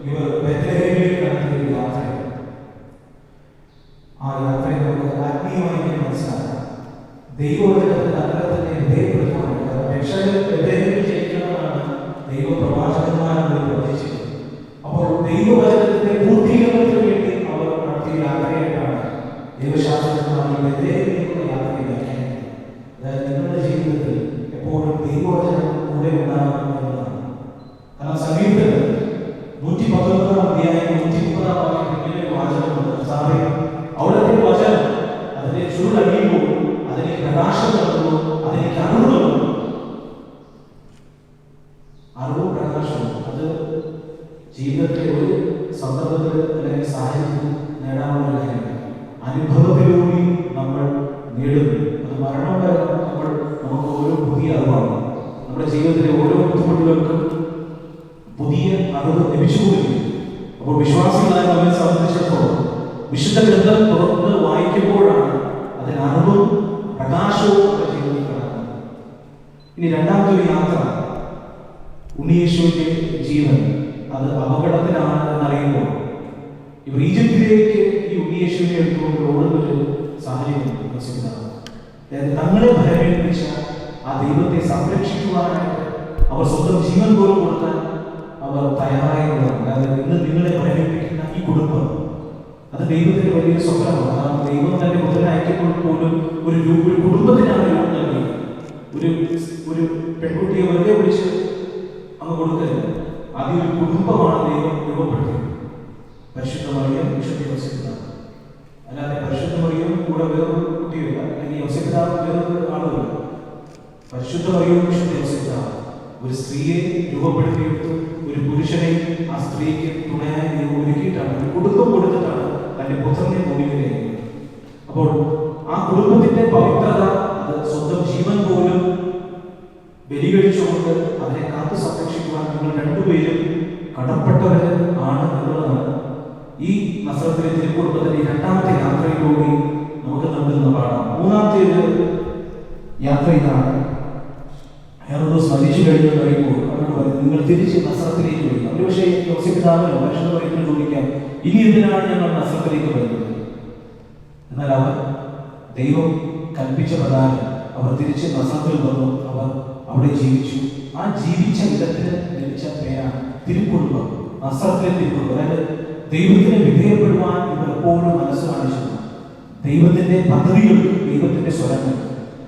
ഇവർ ബെത്ലഹേമിലേക്ക് നടത്തിയ ഒരു യാത്രയാണ്. ആ യാത്രയെ നമുക്ക് ആത്മീയമായി മനസ്സിലാക്കാം. ദൈവവചനത്തിന് അങ്ങനെ തന്നെ വിധേയപ്പെടുത്താറുണ്ട്. രക്ഷകൻ ബെത്ലഹേമിൽ ജനിക്കണമെന്നാണ് ദൈവപ്രവാചകന്മാരെ പ്രവചിച്ചത്. അപ്പോൾ ദൈവവചനത്തിന്റെ പൂർത്തീകരണത്തിന് വേണ്ടി അവർ നടത്തിയ യാത്രയായിട്ടാണ് ദൈവശാസ്ത്രജ്ഞന്മാർ ബെത്ലഹേമിലേക്കുള്ള യാത്രയെ വ്യാഖ്യാനിക്കുന്നത്. അതായത് നിങ്ങളുടെ ജീവിതത്തിൽ എപ്പോഴും ദൈവവചനം കൂടെ ഉണ്ടാകുന്നതാണ്. കാരണം സംഗീതത്തിൽ 119 അധ്യായം 130 വാക്യത്തിൽ വാചകമുണ്ട്. അവിടുത്തെ വചനം അതിനെ ചുരുളടിയുമ്പോൾ അതിനെ പ്രകാശം നൽകുന്നു, അതിലേക്ക് അറിവ് നൽകുന്നു. അറിവും പ്രകാശവും അത് ജീവിതത്തിലെ ഒരു സന്ദർഭത്തിൽ അല്ലെങ്കിൽ സാഹചര്യത്തിൽ നേടാനുള്ള കാര്യമാണ്. അനുഭവത്തിലൂടെ നമ്മൾ നേടുന്നു. അത് മരണം വരെ നമുക്ക് ഓരോ പുതിയ അറിവാണ്. നമ്മുടെ ജീവിതത്തിലെ ഓരോ ബുദ്ധിമുട്ടുകൾക്കും പുതിയ അറിവ് ലഭിച്ചുകൊണ്ടിരിക്കും. അപ്പോൾ വിശ്വാസികളായ നമ്മെ സംബന്ധിച്ചിടത്തോളം വിശുദ്ധ ഗ്രന്ഥം തുറന്ന് വായിക്കുമ്പോഴാണ് അതിന് അറിവും പ്രകാശവും നമ്മുടെ ജീവിതത്തിൽ കിടക്കുന്നത്. ഇനി രണ്ടാമത്തെ ഒരു യാത്ര, ഉണ്ണിയേശുവിന്റെ ജീവൻ അത് അപകടത്തിലാണ് എന്നറിയുമ്പോൾ ഇവർ ഈജിപ്തിലേക്ക് ഈ ഉണ്ണിയേശുവിനെ എടുത്തുകൊണ്ട് ഓടുന്നൊരു സാഹചര്യമുണ്ട്. തങ്ങളെ ഭരമേൽപ്പിച്ച ആ ദൈവത്തെ സംരക്ഷിക്കുവാനായിട്ട് അവർ സ്വന്തം ജീവൻ പോലും കൊടുക്കാൻ അവർ തയ്യാറായിട്ടുള്ളതാണ്. അതായത് ഇന്ന് നിങ്ങളെ ഭരമേൽപ്പിക്കുന്ന ഈ കുടുംബം അത് ദൈവത്തിന്റെ വലിയ സ്വപ്നമാണ്. കാരണം ദൈവം തന്നെ മുതൽ അയക്കുമ്പോൾ പോലും ഒരു കുടുംബത്തിനാണ് രൂപം നൽകിയത്. ഒരു പെൺകുട്ടിയെ വെറുതെ വിളിച്ച് അങ്ങ് കൊടുക്കരുത്. ആദ്യം ഒരു കുടുംബമാണ് ദൈവം രൂപപ്പെടുത്തിയത്. പരിശുദ്ധ മറിയം വിശുദ്ധ യോസേപ്പിതാവ്. അല്ലാതെ പരിശുദ്ധ മറിയം കൂടെ വേറൊരു കുട്ടിയില്ല, അല്ലെങ്കിൽ യോസേപ്പിതാവ് വേറൊരു ആളുമില്ല. പരിശുദ്ധ മറിയം വിശുദ്ധ യോസേപ്പിതാവ് ഒരു സ്ത്രീയെ രൂപപ്പെടുത്തിയെടുത്തു. ഒരു പുരുഷനെ ആ സ്ത്രീക്ക് തുണയായി ദൈവം ഒരുക്കിയിട്ടാണ്, ഒരു കുടുംബം കൊടുത്തിട്ടാണ് തന്റെ പുത്രനെ ഭൂമിയിലേക്ക്. അപ്പോൾ ആ കുടുംബത്തിന്റെ പവിത്രത അത് സ്വന്തം ജീവൻ പോലും ബലികഴിച്ചുകൊണ്ട് അതിനെ കാത്തു സംരക്ഷിക്കുവാൻ നിങ്ങൾ രണ്ടുപേരും കടപ്പെട്ടവര് ആണ് എന്നുള്ളതാണ് ഈ നസ്രത്തിലെ തിരുക്കുടുംബത്തിന്റെ രണ്ടാമത്തെ യാത്രയിലൂടെ നമുക്ക് നൽകുന്ന പാഠം. മൂന്നാമത്തെ ഒരു യാത്ര ഇതാണ്. ഹെറോദോസ് മരിച്ചു കഴിഞ്ഞു കഴിയുമ്പോൾ അവരോട് പറയും, നിങ്ങൾ തിരിച്ച് നസ്രത്തിലേക്ക് വരിക. ഒരു പക്ഷേ യോസേപ്പിതാവിനോ പരിശുദ്ധ മറിയത്തിനോ ചോദിക്കാം, ഇനി എന്തിനാണ് ഞങ്ങൾ നസ്രത്തിലേക്ക് വരുന്നത്? എന്നാൽ അവർ ദൈവം കൽപ്പിച്ച പ്രകാരം അവർ തിരിച്ച് നസ്രത്തിൽ വന്നു. അവർ അവിടെ ജീവിച്ചു. ആ ജീവിച്ച വിധത്തിന് ലഭിച്ച പേരാണ് തിരുക്കുടുംബം, നസ്രത്തിലെ തിരുക്കുടുംബം. അതായത് ദൈവത്തിന് വിധേയപ്പെടുവാൻ ഇവർ എപ്പോഴും മനസ്സ് കാണിച്ചിരുന്നു. ദൈവത്തിന്റെ പദ്ധതികൾ, ദൈവത്തിന്റെ സ്വരങ്ങൾ.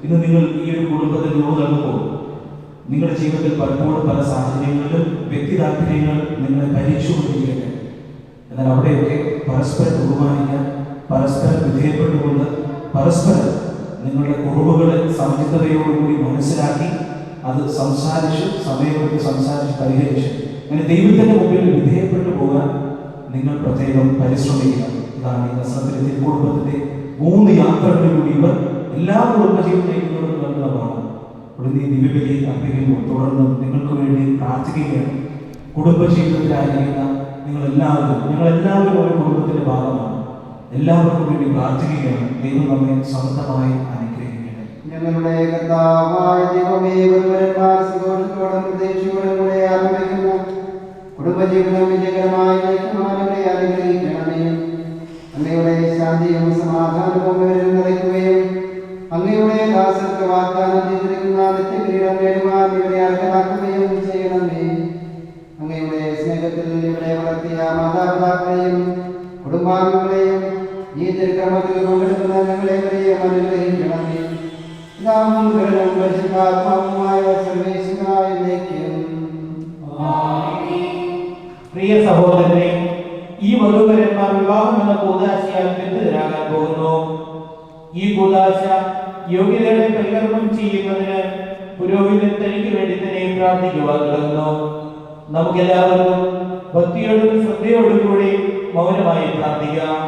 ഇന്ന് നിങ്ങൾ ഈ ഒരു കുടുംബത്തിൽ രൂപം നൽകുമ്പോൾ നിങ്ങളുടെ ജീവിതത്തിൽ പലപ്പോഴും പല സാഹചര്യങ്ങളിലും വ്യക്തി താല്പര്യങ്ങൾ നിങ്ങളെ ഭരിച്ചുകൊണ്ടിരിക്കട്ടെ. എന്നാൽ അവിടെയൊക്കെ പരസ്പരം ബഹുമാനിക്കാൻ, പരസ്പരം വിധേയപ്പെട്ടുകൊണ്ട് പരസ്പരം നിങ്ങളുടെ കുറവുകളെ സമചിത്തതയോടുകൂടി മനസ്സിലാക്കി അത് സംസാരിച്ച് സമയമെടുത്ത് സംസാരിച്ച് പരിഹരിച്ച് അങ്ങനെ ദൈവത്തിന്റെ മുമ്പിൽ വിധേയപ്പെട്ടു പോകാൻ നിങ്ങൾ പ്രത്യേകം പരിശ്രമിക്കുക. ഇതാണ് ഈ നസ്രത്തിലെ തിരുക്കുടുംബത്തിന്റെ 3 യാത്രകളിലൂടെ ഇവർ എല്ലാ കുടുംബജീവിതത്തിലേക്കും നൽകുന്ന പാഠം. ഉടനെ ദിവ്യബലി അർപ്പിക്കുമ്പോൾ തുടർന്ന് നിങ്ങൾക്ക് വേണ്ടി പ്രാർത്ഥിക്കുകയാണ്. കുടുംബജീവിതത്തിലായിരിക്കുന്ന ഞങ്ങളെല്ലാവരും ഒരു കുടുംബത്തിന്റെ ഭാഗമാണ്. എല്ലാവർക്കും വേണ്ടി പ്രാർത്ഥിക്കുകയാണ്. ദൈവം നമ്മെ സമൃദ്ധമായി അനുഗ്രഹിക്കട്ടെ. ഞങ്ങളുടെ കർത്താവായ ദൈവമേ, വധൂവരന്മാർ സന്തോഷത്തോടും പ്രതീക്ഷയോടും കൂടെ ആരംഭിക്കുന്ന കുടുംബജീവിതം വിജയകരമായി നയിക്കുവാനവരെ അനുഗ്രഹിക്കണമേ. അങ്ങയുടെ ശാന്തിയും സമാധാനവും ഇവരിൽ നിറയ്ക്കുകയും അങ്ങയുടെ ദാസർക്ക് വാഗ്ദാനം ചെയ്തിരിക്കുന്ന നിത്യകിരീടം നേടുവാൻ ഇവരെ അർഹരാക്കുകയും ചെയ്യണമേ. അങ്ങയുടെ സ്നേഹത്തിൽ ഇവരെ വളർത്തിയ മാതാപിതാക്കളെയും കുടുംബാംഗങ്ങളെയും ഈ തിരുക്രമത്തിൽ പങ്കെടുക്കുന്ന ഞങ്ങളെവരെയും അനുഗ്രഹിക്കണമേ. പരിശുദ്ധാത്മാവുമായ സർവേശ്വരായിരിക്കും. പ്രിയ സഹോദരനെ, ഈ വധൂവരന്മാർ വിവാഹം എന്ന കൂദാശയാൽ ബന്ധിതരാകാൻ പോകുന്നു. ഈ കൂദാശ യോഗ്യതയുടെ പരികർമ്മം ചെയ്യുന്നതിന് പുരോഹിതൻ തനിക്ക് വേണ്ടി തന്നെ പ്രാർത്ഥിക്കുവാൻ തുടങ്ങുന്നു. നമുക്കെല്ലാവർക്കും ഭക്തിയോടും ശ്രദ്ധയോടും കൂടി മൗനമായി പ്രാർത്ഥിക്കാം.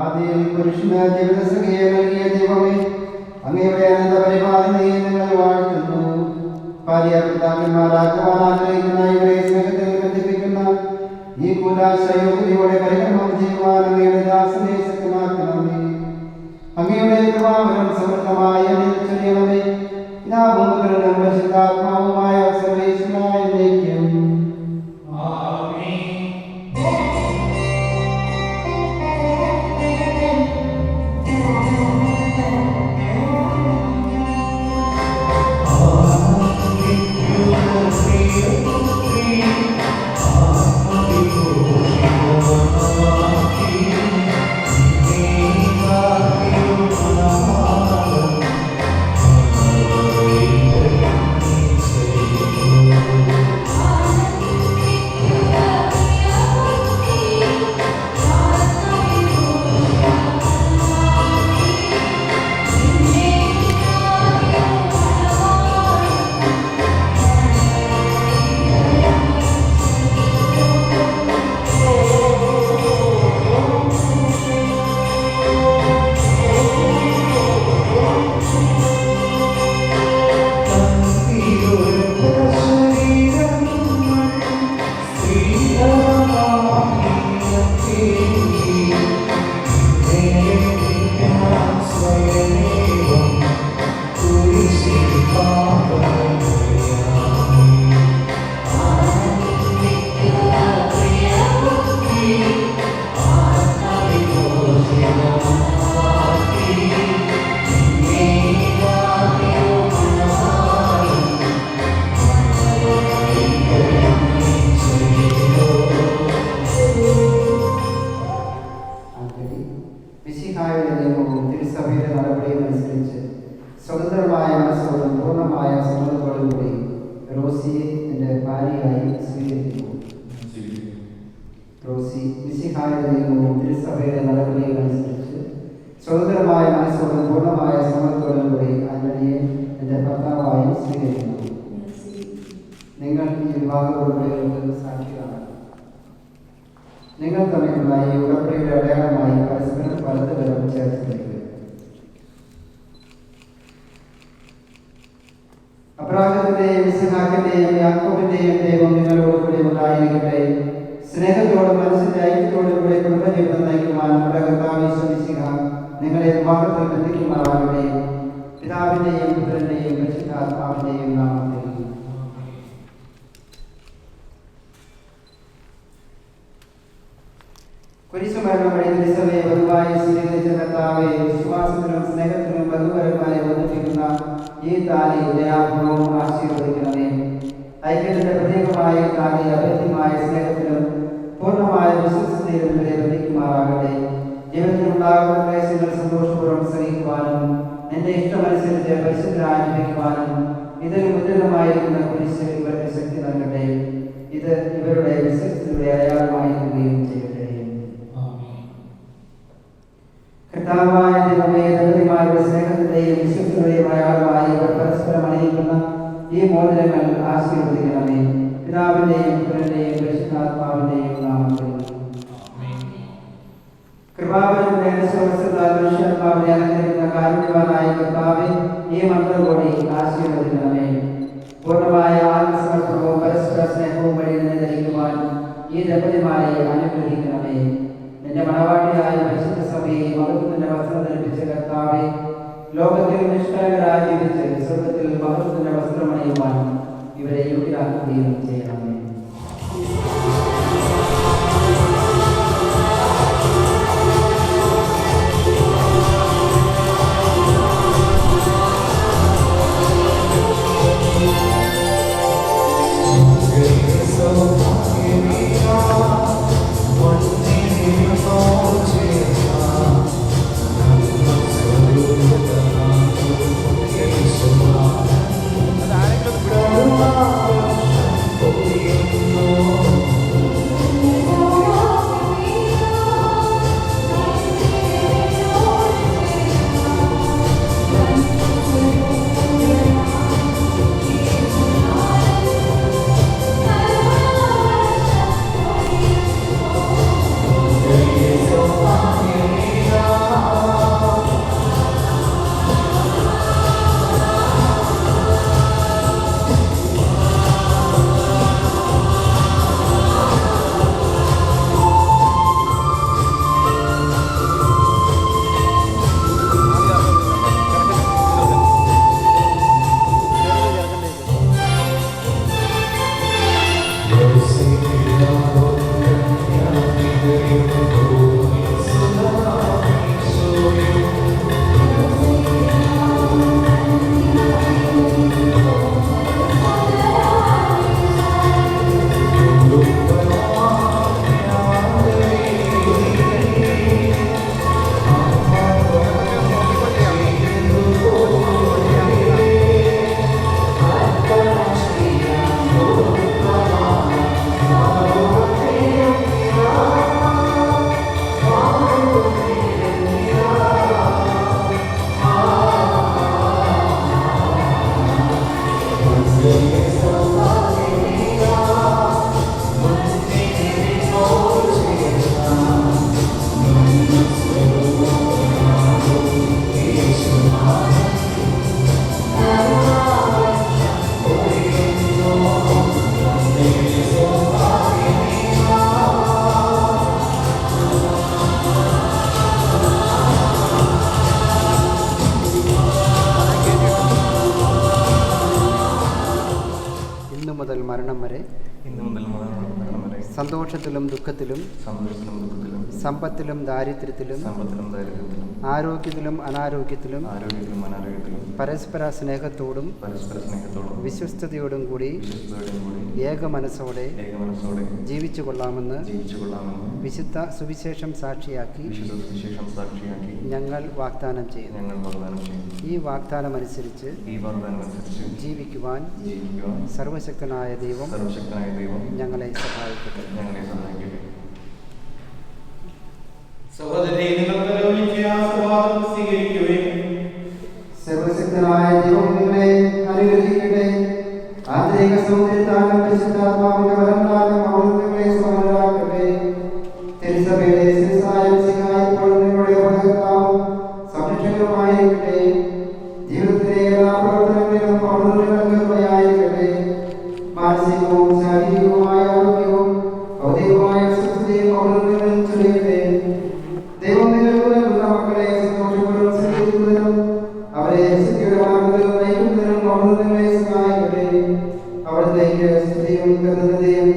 ആദ്യം പുരുഷന് ജീവിതസഖിയെ നൽകിയ ദൈവമേ, അങ്ങയുടെ അനന്ത പരിപാലനയെ ഞങ്ങൾ വാഴ്ത്തുന്നു. ഭാര്യ ഭർത്താക്കന്മാരാക്കുവാൻ ആഗ്രഹിക്കുന്ന ഇവരെ സ്നേഹത്തിൽ ബന്ധിപ്പിക്കുന്ന ഈ കൂലാശയോടെ പരികർമ്മം ചെയ്യുവാൻ അങ്ങയുടെ ദാസനെ ശക്തമാക്കണമേ. അങ്ങയുടെ കൃപാവരം സമൃദ്ധമായ ചൊരിയണമേ. പിതാവും പുത്രനും പരിശുദ്ധാത്മാവുമായ സർവേശ്വരനായ എന്നേക്കും. സ്വതന്ത്രമായ മനസ്സോടും പൂർണ്ണമായ സമ്മതത്തോടും കൂടി റോസിയെ എൻ്റെ ഭാര്യയായി സ്വീകരിക്കുന്നു. റോസി മിശിഹായുടെ നിയമവും തിരുസഭയുടെ നടപടിയും അനുസരിച്ച് സ്വതന്ത്രമായ മനസ്സോടും പൂർണ്ണമായ സമ്മതത്തോടും കൂടി ആന്റണിയെ എൻ്റെ ഭർത്താവായി സ്വീകരിക്കുന്നു. നിങ്ങൾ ഈ വിവാഹോടൊപ്പം സാക്ഷികളാണ്. നിങ്ങൾ തമ്മിലുള്ള ഈ ഉടമ്പടിയുടെ അടയാളമായി പരസ്പരം പലതരം ചേർത്തിരിക്കുക. അബ്രാഹത്തിന്റെയും ഇസ്ഹാക്കിന്റെയും യാക്കോബിന്റെയും ദൈവം നിങ്ങളോട് കൂടി ഉണ്ടായിരിക്കട്ടെ. സ്നേഹത്തോടും മനസ്സിന്റെ ഐക്യത്തോടും കൂടി കുടുംബജീവിതം നയിക്കുവാൻ നമ്മുടെ കർത്താവ് ഈശോ നിങ്ങളെ വിവാഹത്തിൽ ബന്ധിക്കുമാറാകട്ടെ. പിതാവിന്റെയും പുത്രന്റെയും പരിശുദ്ധാത്മാവിന്റെയും നാമത്തിൽ. കുരിശുമരണം വഴി തിരുസഭയെ വധുവായി സ്വീകരിച്ച കർത്താവെ, വിശ്വാസത്തിലും സ്നേഹത്തിലും വധുവരന്മാരെ ബന്ധിപ്പിക്കുന്ന ഈ താലി ദയാപൂർവ്വം ആശീർവദിക്കണമേ. ഐക്യത്തിന്റെ പ്രതീകമായ താലി അഭേദ്യമായ സ്നേഹത്തിലും പൂർണ്ണമായ വിശ്വസതയിലും ഇവരെ ബന്ധിക്കുമാറാകട്ടെ. ജീവിതത്തിലുണ്ടാകുന്ന ക്ലേശങ്ങൾ സന്തോഷപൂർവ്വം സഹിക്കുവാനും നിന്റെ ഇഷ്ടമനുസരിച്ച് പരിശുദ്ധരായിരിക്കുവാനും ഇതിന് ഉന്നതമായിരിക്കുന്ന കുരിശ് ഇവർക്ക് ശക്തി നൽകട്ടെ. ഇത് ഇവരുടെ വിശ്വസതയുടെ അടയാളമായിരിക്കുകയും ചെയ്യട്ടെ. കർത്താവായ ദൈവമേ, ദമ്പതിമാരുടെ സ്നേഹത്തിന്റെയും വിശ്വസ്തയുടെയും അടയാളമായി ഇവർ പരസ്പരം അണിയിക്കുന്ന ഈ മോതിരങ്ങൾ ആശീർവദിക്കണമേ. പിതാവിന്റെയും പുത്രന്റെയും പരിശുദ്ധാത്മാവിന്റെയും നാമത്തിൽ. കൃപാവരന്റെ മനുഷ്യാത്മാവിനെ അലങ്കരിക്കുന്ന കാരുണ്യവാനായ കർത്താവേ, ഈ മന്ത്രം കൂടി ആശീർവദിക്കണമേ. പൂർണ്ണമായ ആത്മസമർപ്പണവും പരസ്പര സ്നേഹവും വഴി നിന്നെ ധരിക്കുവാൻ ഈ ദമ്പതിമാരെ അനുഗ്രഹിക്കണമേ. നിന്റെ മണവാട്ടിയായ പരിശുദ്ധ സഭയെ മഹത്വത്തിന്റെ വസ്ത്രം ധരിപ്പിച്ച കർത്താവേ, ലോകത്തിൽ നിഷ്കളങ്കരായി ജീവിച്ച് സ്വർഗത്തിൽ മഹത്വത്തിന്റെ വസ്ത്രം അണിയുവാൻ ഇവരെ യോഗ്യരാക്കുകയും ചെയ്യണമേ. Oh, മരണം വരെ സന്തോഷത്തിലും ദുഃഖത്തിലും സമ്പത്തിലും ദാരിദ്ര്യത്തിലും ആരോഗ്യത്തിലും അനാരോഗ്യത്തിലും പരസ്പര സ്നേഹത്തോടും വിശ്വസ്തയോടും കൂടി ഏക മനസ്സോടെ ജീവിച്ചു കൊള്ളാമെന്ന് വിശുദ്ധ സുവിശേഷം സാക്ഷിയാക്കി ഞങ്ങൾ വാഗ്ദാനം ചെയ്യുന്നു. ഈ വാഗ്ദാനമനുസരിച്ച് ജീവിക്കുവാൻ സർവശക്തനായ ദൈവം ഞങ്ങളെ സഹായിക്കട്ടെ. സഹോദരരെ, നിങ്ങൾ കലോലിച്ച് ആശീർവാദം സ്വീകരിക്കുകയും സർവശക്തനായ ദൈവം നിങ്ങളെ അനുഗ്രഹിക്കട്ടെ. ആന്തരിക സൗന്ദര്യത്താലും പരിശുദ്ധാത്മാവിന്റെ വരങ്ങളാലും അവിടുന്ന് നിങ്ങളെ സമരാക്കട്ടെ. തിരുസഭയുടെ ശിരസ്സായും സിംഹായിപ്പോഴും നിങ്ങളുടെ ഉപദേഷ്ടാവും സംരക്ഷകരുമായിരിക്കട്ടെ. ജീവിതത്തിലെ എല്ലാ പ്രവർത്തനങ്ങളിലും അവിടുന്ന് നിങ്ങൾക്ക് തുണയായിരിക്കട്ടെ. മാനസികവും ശാരീരികവുമായ ആരോഗ്യവും ഭൗതികമായ സ്വസ്ഥതയും അവിടുന്ന് നിങ്ങൾ ചൊല്ലിക്കട്ടെ. ദൈവം നിങ്ങൾക്ക് നൽകുന്ന മക്കളെ സന്തോഷപൂർവ്വം സ്വീകരിക്കുന്നതിനും അവരെ ശക്തിയുടെ മാർഗ്ഗത്തിൽ നയിക്കുന്നതിനും അവിടുന്ന് നിങ്ങളെ സഹായിക്കട്ടെ. അവിടുത്തേക്ക് സ്തുതിയും കൃതജ്ഞതയും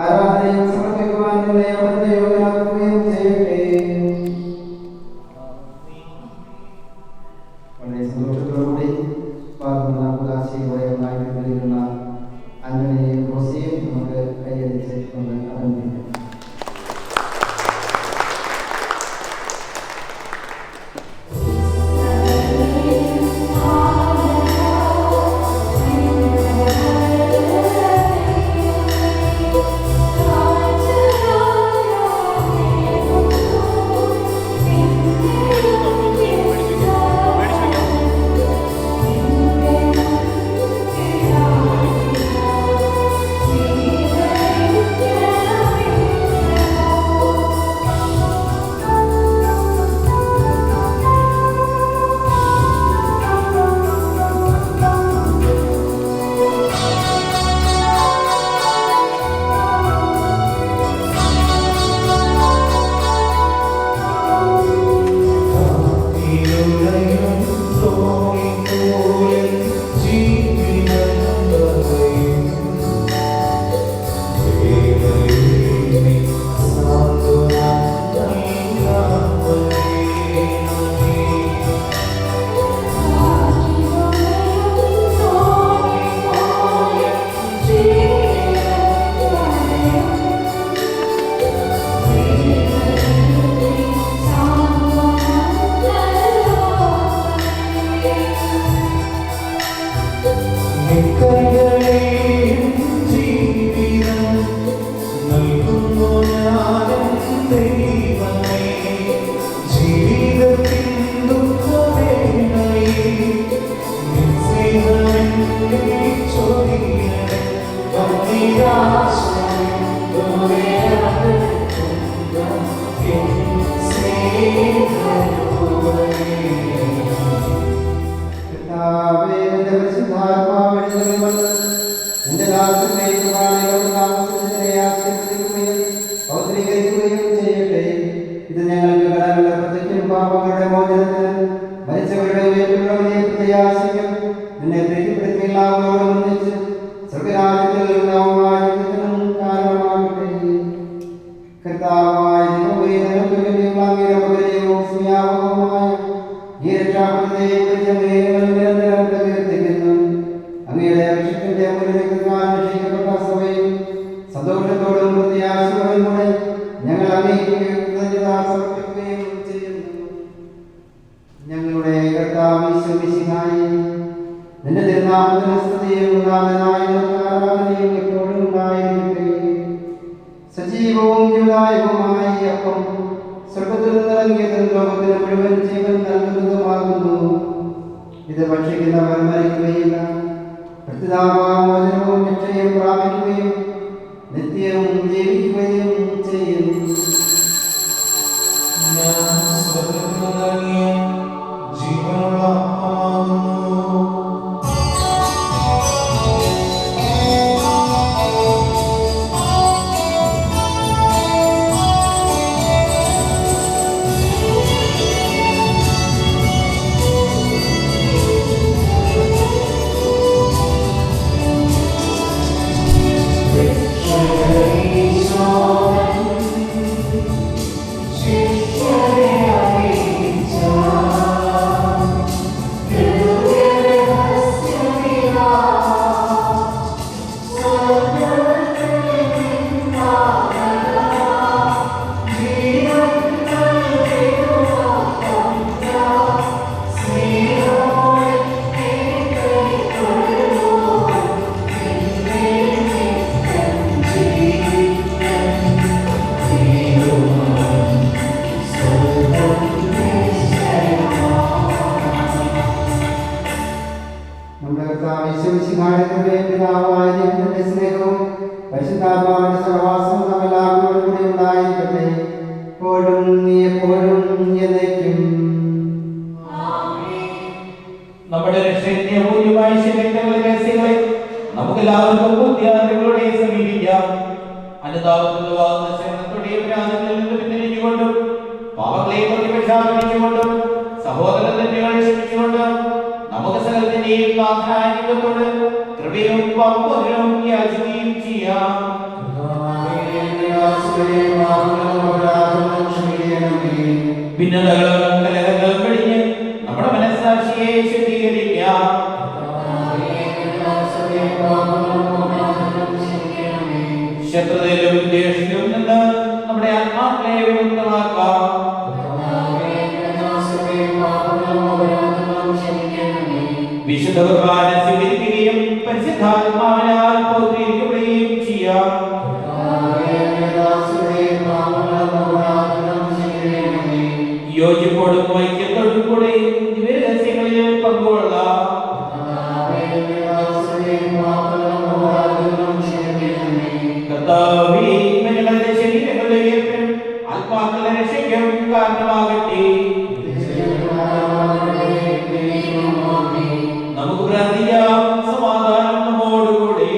ആരാധനയും സമർപ്പിക്കുവാൻ നിങ്ങളെ അവിടുത്തെ യോഗ്യരാക്കുകയും ചെയ്യട്ടെ. വളരെ സന്തോഷത്തോടുകൂടി ഉദാശയോടെയുള്ള അന്വനെയും റോസിയും നമുക്ക് കൈയടിച്ച് കൊണ്ട് അഭിനന്ദിക്കാം. നമ്മുടെ രക്ഷകന്റെ മൂല്യമായ ശരീരങ്ങളുടെ രഹസ്യങ്ങളെ നമുക്കെല്ലാവർക്കും ബുദ്ധിയാത്രകളോടെ സമീപിക്കാം. അനുതാപത്തിലുവാകുന്ന ശരണത്തോടെ ഭ്രാന്തങ്ങളിൽ നിന്ന് പിന്തിരിഞ്ഞുകൊണ്ടും പാപങ്ങളെ പ്രതിപക്ഷാപിച്ചുകൊണ്ടും സഹോദരങ്ങൾ ക്ഷമിച്ചുകൊണ്ടും നമുക്ക് സകലത്തിന്റെയും നാഥാനികത്തോട് കൃപയും പമ്പലും യാചിക്കുകയും ചെയ്യാം. ഭിന്നതകളും കലഹങ്ങളും കഴിഞ്ഞ് നമ്മുടെ മനസ്സാക്ഷിയെ ശുദ്ധീകരിക്കാം. ശത്രുതയിലും ദേഷ്യത്തിലും നിന്ന് നമ്മുടെ ആത്മാക്കളെ വിമുക്തമാക്കാം. വിശുദ്ധ കുർബാന സ്വീകരിക്കുകയും പരിശുദ്ധാത്മാവിനാൽ പൗത്രീകരിക്കുകയും ചെയ്യാം. യോജിപ്പോടും ഐക്യത്തോടും കൂടെ ദിവ്യരഹസ്യങ്ങളിൽ പങ്കുകൊള്ളാം. കർത്താവേ, ഞങ്ങളുടെ ശരീരങ്ങളുടെ ഉയർപ്പിനും ആത്മാക്കളുടെ രക്ഷയ്ക്കും കാരണമാകട്ടെ. നമുക്ക് പ്രാർത്ഥിക്കാം. സമാധാനം നമ്മോടുകൂടി.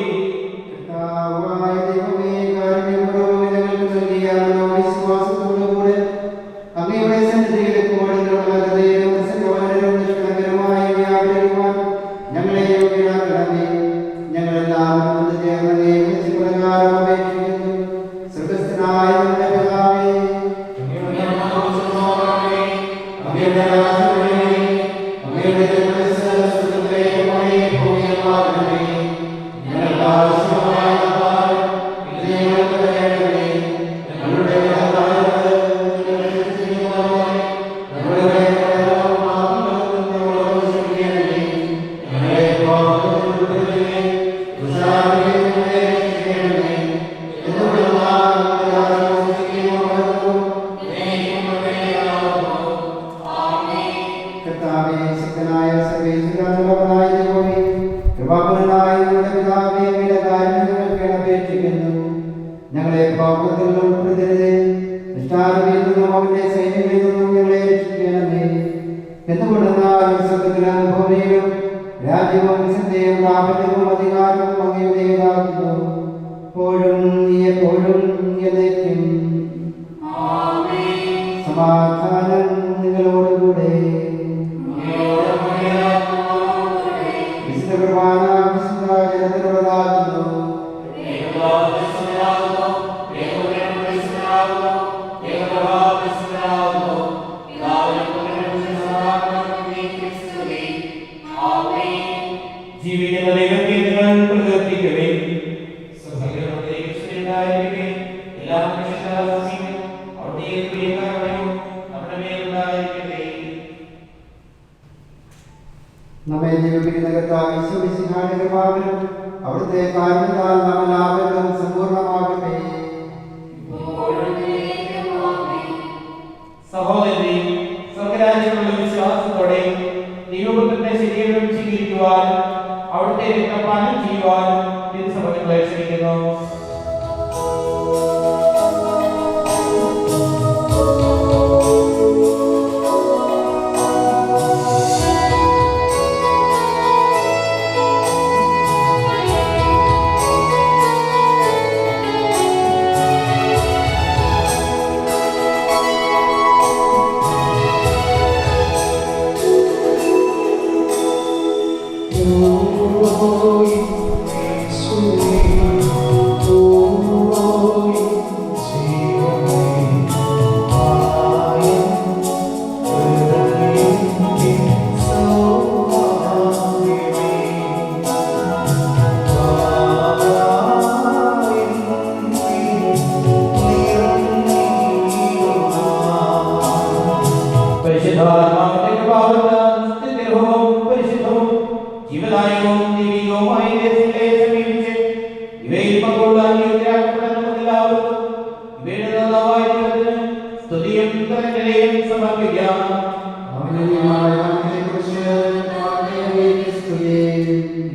സമാധാനം നിങ്ങളോടുകൂടെ. വിശുദ്ധ കുർബാന വിശുദ്ധ ജനത്തിനുള്ളതാകുന്നു. ജീവിക്കുന്ന ദൈവത്തെ നിങ്ങൾ പ്രകീർത്തിക്കുവിൻ. എല്ലാ മനുഷ്യരാശിയും അവിടുത്തെ പ്രിയകരവും നമ്മുടെ മേലുണ്ടായിരിക്കട്ടെ. നമ്മെ ജീവിപ്പിക്കുന്ന കർത്താവ് യേശു മിശിഹായുടെ കൃപാവനും അവിടുത്തെ കാരുണ്യത്താൽ നാം എല്ലാവരും സമ്പൂർണ്ണമാകട്ടെ. സഹോദരി, സ്വർഗ്ഗരാജ്യത്തിലുള്ള വിശ്വാസത്തോടെ ദൈവപുത്രന്റെ ശരീരം സ്വീകരിക്കുവാനും അവിടുത്തെ രക്തപാനം ചെയ്യുവാനും തിരുസഭ നിങ്ങളെ ക്ഷണിക്കുന്നു.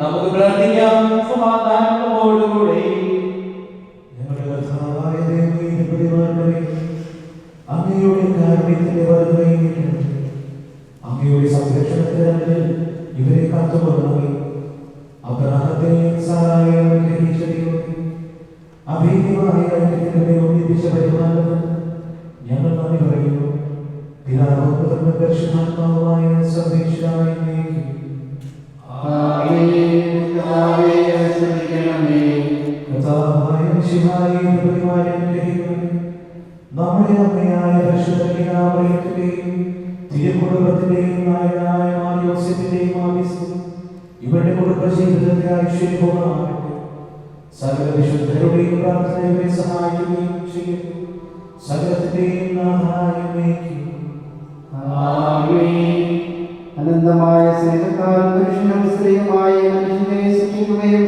നമുക്ക് പ്രാർത്ഥിക്കാം. സമാധാനം നമ്മോടുകൂടെ. അങ്ങയുടെ കാരുണ്യത്തിന്റെ വലതുകൈ അങ്ങയുടെ സംരക്ഷണത്തിന് ഇവരെ കാത്തുകൊള്ളണമേ. അബ്രഹാത്തെ സാറായെ അനുഗ്രഹിച്ചതിലൂടെ അഭേദ്യമായ ഐക്യത്തിലൂടെ ഒന്നിപ്പിച്ച പരിപാലനം ഞങ്ങൾ നന്ദി പറയുന്നു. പിതാവും പുത്രനും പരിശുദ്ധാത്മാവുമായ സർവേശ്വരായ കർത്താവായ മിശിഹായെ അനുഗ്രഹിക്കണമേ. നമ്മുടെ അമ്മയായ പരിശുദ്ധ കന്യകാമറിയത്തിന്റെയും തിരുക്കുടുംബത്തിന്റെയും നായകനായ മാർ യോസേഫിന്റെയും ആവശ്യം ഇവരുടെ കുടുംബ ജീവിതത്തെ ഐശ്വര്യപൂർണ്ണമാകട്ടെ. സകല വിശുദ്ധരുടെയും പ്രാർത്ഥനയെ സഹായിക്കുകയും ചെയ്യുന്നു. സകലത്തിന്റെയും നാഥായ അനന്തമായ സ്നേഹത്താൽ പുരുഷനും സ്ത്രീയുമായി മനുഷ്യനെ സൃഷ്ടിക്കുകയും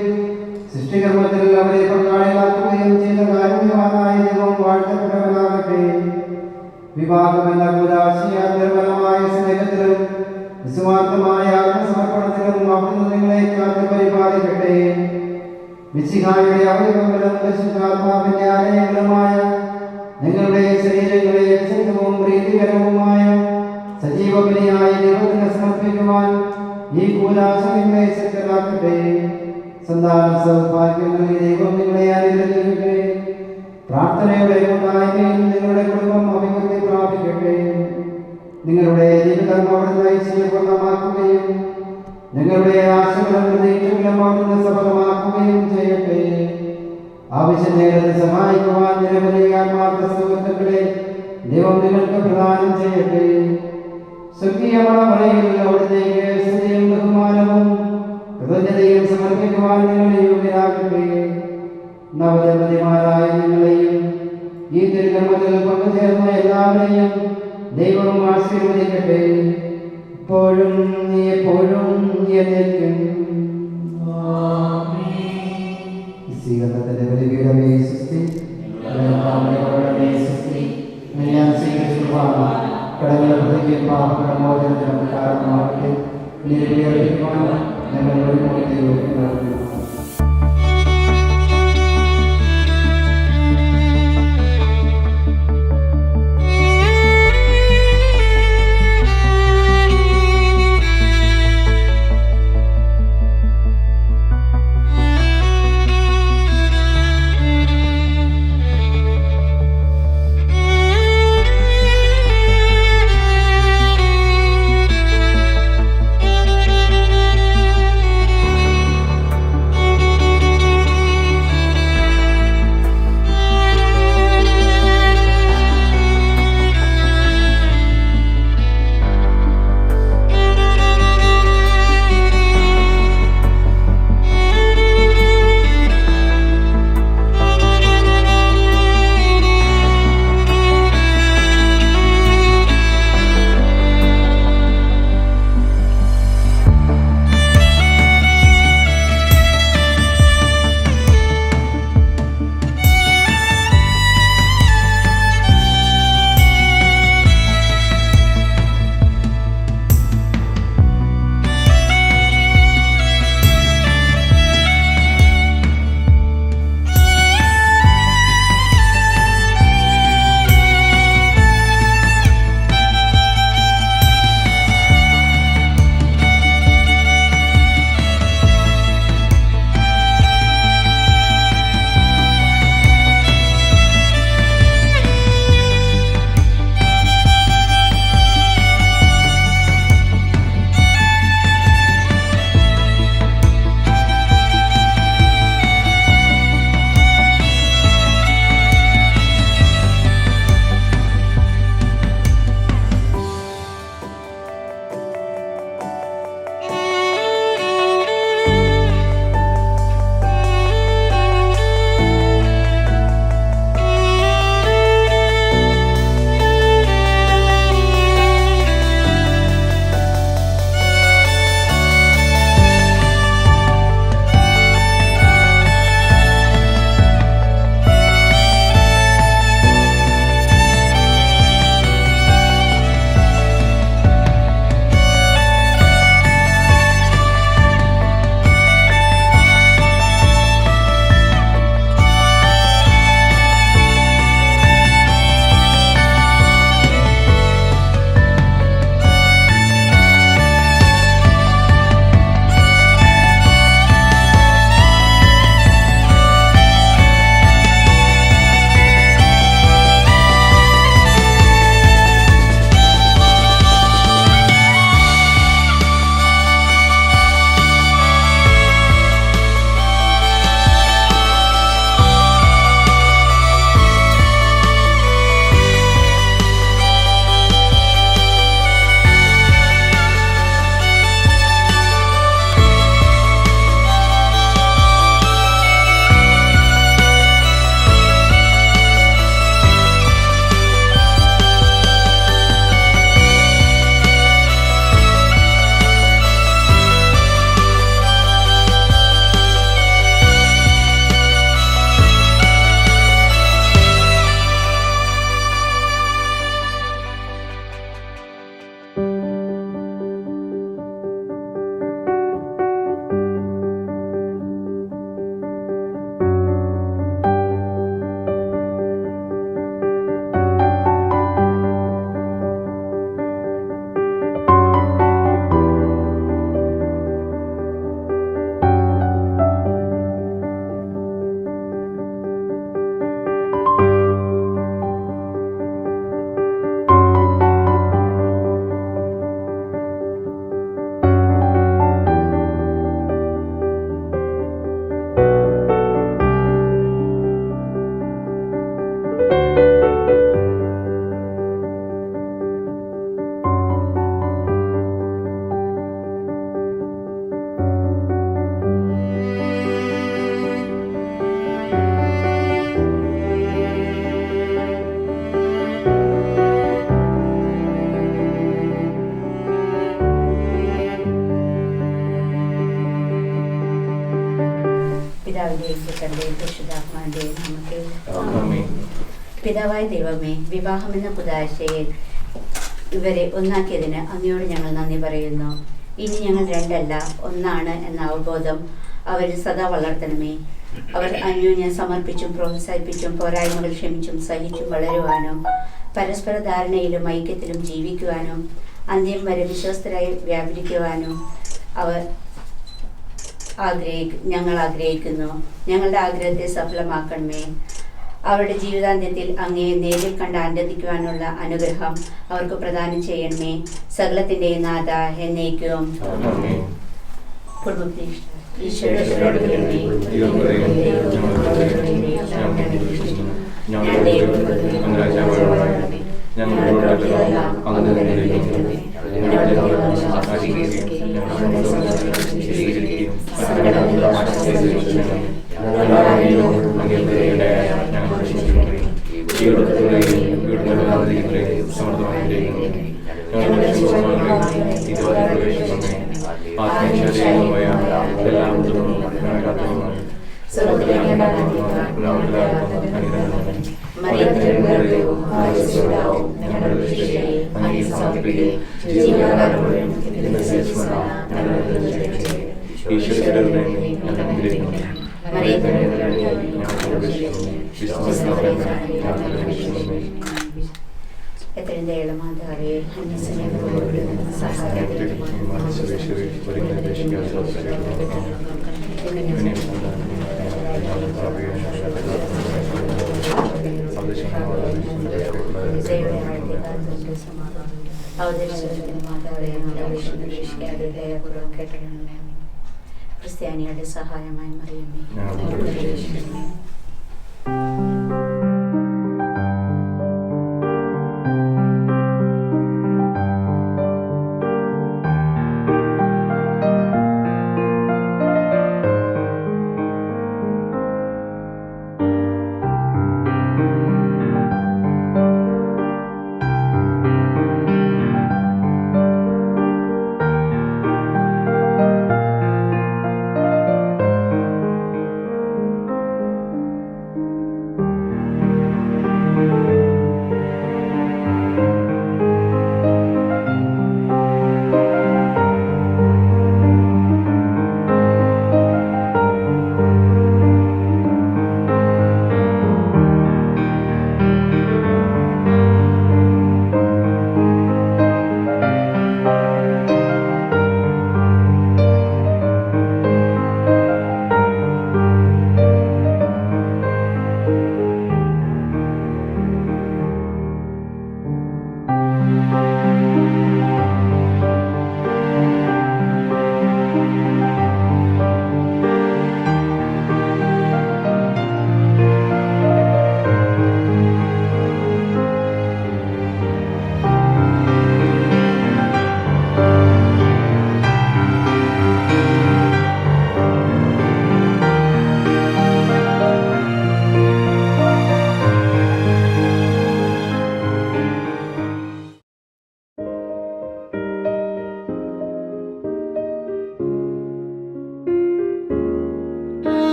സൃഷ്ടികർമ്മത്തിൽ അവരെ പങ്കാളികളാക്കുകയും ചെയ്ത കാരുണ്യവാനായ ദൈവം വാഴ്ത്തപ്പെട്ടവനാകട്ടെ. വിവാഹമെന്ന ഉദാശയാന്തരപരമായ സ്നേഹത്തിലും നിസ്വാർത്ഥമായ ആത്മസമർപ്പണത്തിലും അവിടുന്ന് നിങ്ങളെ കാത്തു പരിപാലിക്കട്ടെ. മിശിഹായുടെ അവയവങ്ങളും പരിശുദ്ധാത്മാവിന്റെ ആലയങ്ങളുമായ നിങ്ങളുടെ ശരീരങ്ങളെ വിശുദ്ധവും പ്രീതികരവുമായ സജീവ ബലിയായി ദൈവത്തിന് സമർപ്പിക്കുവാൻ ഈ കൂലാശ നിങ്ങളെ ശക്തരാക്കട്ടെ. സന്താന സൗഭാഗ്യം നൽകി ദൈവം നിങ്ങളെ അനുഗ്രഹിക്കട്ടെ. പ്രാർത്ഥനയുടെ കൂട്ടായ്മയിൽ നിങ്ങളുടെ കുടുംബം അഭിവൃദ്ധി പ്രാപിക്കട്ടെ. നിങ്ങളുടെ ജീവിതം അവിടുന്ന് ഐശ്വര്യപൂർണ്ണമാക്കുകയും നിങ്ങളുടെ ആശകളും പ്രതീക്ഷകളും അവിടുന്ന് സഫലമാക്കുകയും ചെയ്യട്ടെ. ആവശ്യം നേരത്തെ സഹായിക്കുവാൻ നിരവധി ആത്മാർത്ഥ സുഹൃത്തുക്കളെ ദൈവം നിങ്ങൾക്ക് പ്രദാനം ചെയ്യട്ടെ. സ്വർഗീയമറയിൽ അവിടുത്തേക്ക് സ്തുതിയും ബഹുമാനവും കൃതജ്ഞതയും സമർപ്പിക്കുവാൻ നിങ്ങൾ യോഗ്യരാകട്ടെ. നവദമ്പതിമാരായ നിങ്ങളെയും ഈ തിരുകർമ്മത്തിൽ പങ്കുചേർന്ന എല്ലാവരെയും ദൈവം ആശീർവദിക്കട്ടെ. ഇപ്പോഴും എപ്പോഴും എന്നേക്കും. സ്വീകരണത്തിന്റെ ബലിപീഠമേ സൃഷ്ടി കടങ്ങളെ പ്രതിക്കും പാപമോചനത്തിനും കാരണമാകട്ടെ. ഞങ്ങൾ ഒരു പിതാവിന്റെയും പുത്രന്റെയും പരിശുദ്ധാത്മാവിന്റെയും നാമത്തിൽ പിതാവായ ദൈവമേ, വിവാഹമെന്ന പുതാശയിൽ ഇവരെ ഒന്നാക്കിയതിന് അങ്ങയോട് ഞങ്ങൾ നന്ദി പറയുന്നു. ഇനി ഞങ്ങൾ രണ്ടല്ല ഒന്നാണ് എന്ന അവബോധം അവരിൽ സദാ വളർത്തണമേ. അവർ അന്യോന്യം സമർപ്പിച്ചും പ്രോത്സാഹിപ്പിച്ചും പോരായ്മകൾ ക്ഷമിച്ചും സഹിച്ചും വളരുവാനും പരസ്പര ധാരണയിലും ഐക്യത്തിലും ജീവിക്കുവാനും അന്ത്യം വരെ വിശ്വസ്തരായി വ്യാപരിക്കുവാനും ഞങ്ങൾ ആഗ്രഹിക്കുന്നു. ഞങ്ങളുടെ ആഗ്രഹത്തെ സഫലമാക്കണമേ. അവരുടെ ജീവിതാന്ത്യത്തിൽ അങ്ങയെ നേരിൽ കണ്ട് ആനന്ദിക്കുവാനുള്ള അനുഗ്രഹം അവർക്ക് പ്രദാനം ചെയ്യണമേ. സകലത്തിൻ്റെയും നാഥ എന്നേക്കും. എത്രയും ദയമാതാവേ, ക്രിസ്ത്യാനികളുടെ സഹായമായി മറിയമേ.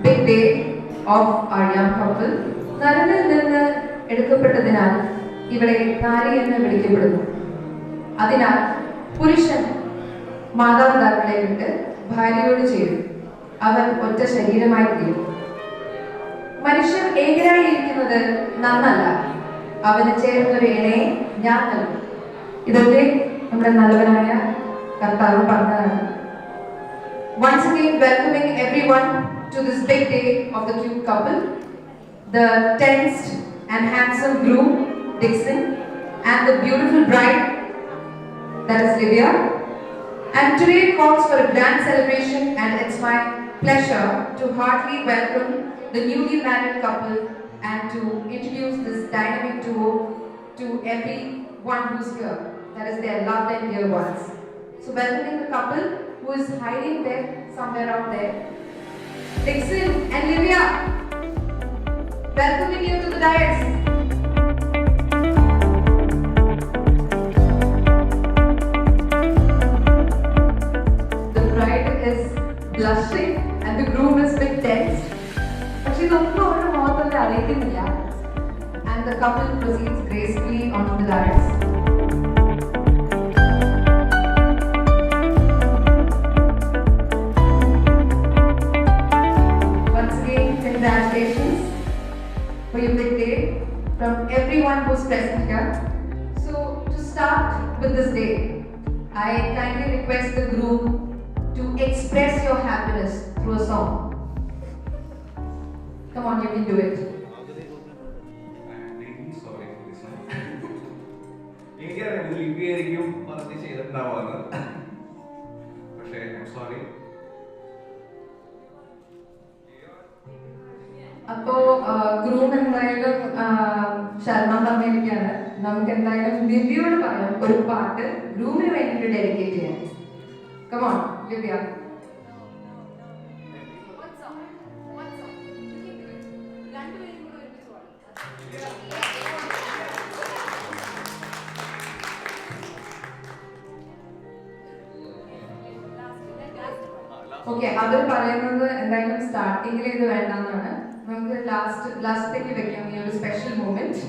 big day of our young couple. നരനിൽ നിന്ന് എടുക്കപ്പെട്ടതിനാൽ ഇവളെ നാരി എന്ന് വിളിക്കപ്പെടുന്നു. അതിനാൽ പുരുഷൻ മാതാപിതാക്കളെ വിട്ട് ഭാര്യയോട് ചേരും, അവർ ഒറ്റ ശരീരമായി തീരും. മനുഷ്യൻ ഏകനായി ഇരിക്കുന്നത് നന്നല്ല, അവന് ചേർന്നൊരു ഇണയെ ഞാൻ നൽകും. ഇതൊക്കെ നമ്മുടെ നല്ലവനായ കർത്താവ് പറഞ്ഞതാണ്. Once again, welcoming everyone to this big day of the cute couple, the tensed and handsome groom Dixon and the beautiful bride, that is Livia. And today calls for a grand celebration, and it's my pleasure to heartily welcome the newly married couple and to introduce this dynamic duo to everyone who's here, that is their loved and dear ones. So welcoming the couple who is hiding there, somewhere out there, Dixon and Livia, welcoming you to the dais. The bride is blushing and the groom is a bit tense. പക്ഷേ ഇതൊന്നും അവരുടെ മുഖത്തോടെ അറിയിക്കുന്നില്ല. And the couple proceeds gracefully onto the dais. Once again, congratulations for your big day from everyone who's present here. So to start with this day, I kindly request the groom to express your happiness through a song. Come on, you can do it. എനിക്കറിയാം ഇത് ലിപിയായിരിക്കും പറഞ്ഞ് ചെയ്തിട്ടുണ്ടാവാന്ന്, പക്ഷേ sorry. അപ്പോ groom എന്തായാലും ശർമ്മ പറഞ്ഞിരിക്കുകയാണ്, നമുക്ക് എന്തായാലും ദിവ്യയോട് പറയാം ഒരു പാട്ട് ഗ്രൂമിന് വേണ്ടിയിട്ട് ഡെഡിക്കേറ്റ് ചെയ്യാം. Come on, Divya. ഓക്കെ, അവർ പറയുന്നത് എന്തായാലും സ്റ്റാർട്ടിങ്ങിൽ ഇത് വേണ്ടെന്നാണ്, നമുക്ക് ലാസ്റ്റത്തേക്ക് വെക്കാം ഈ ഒരു special moment.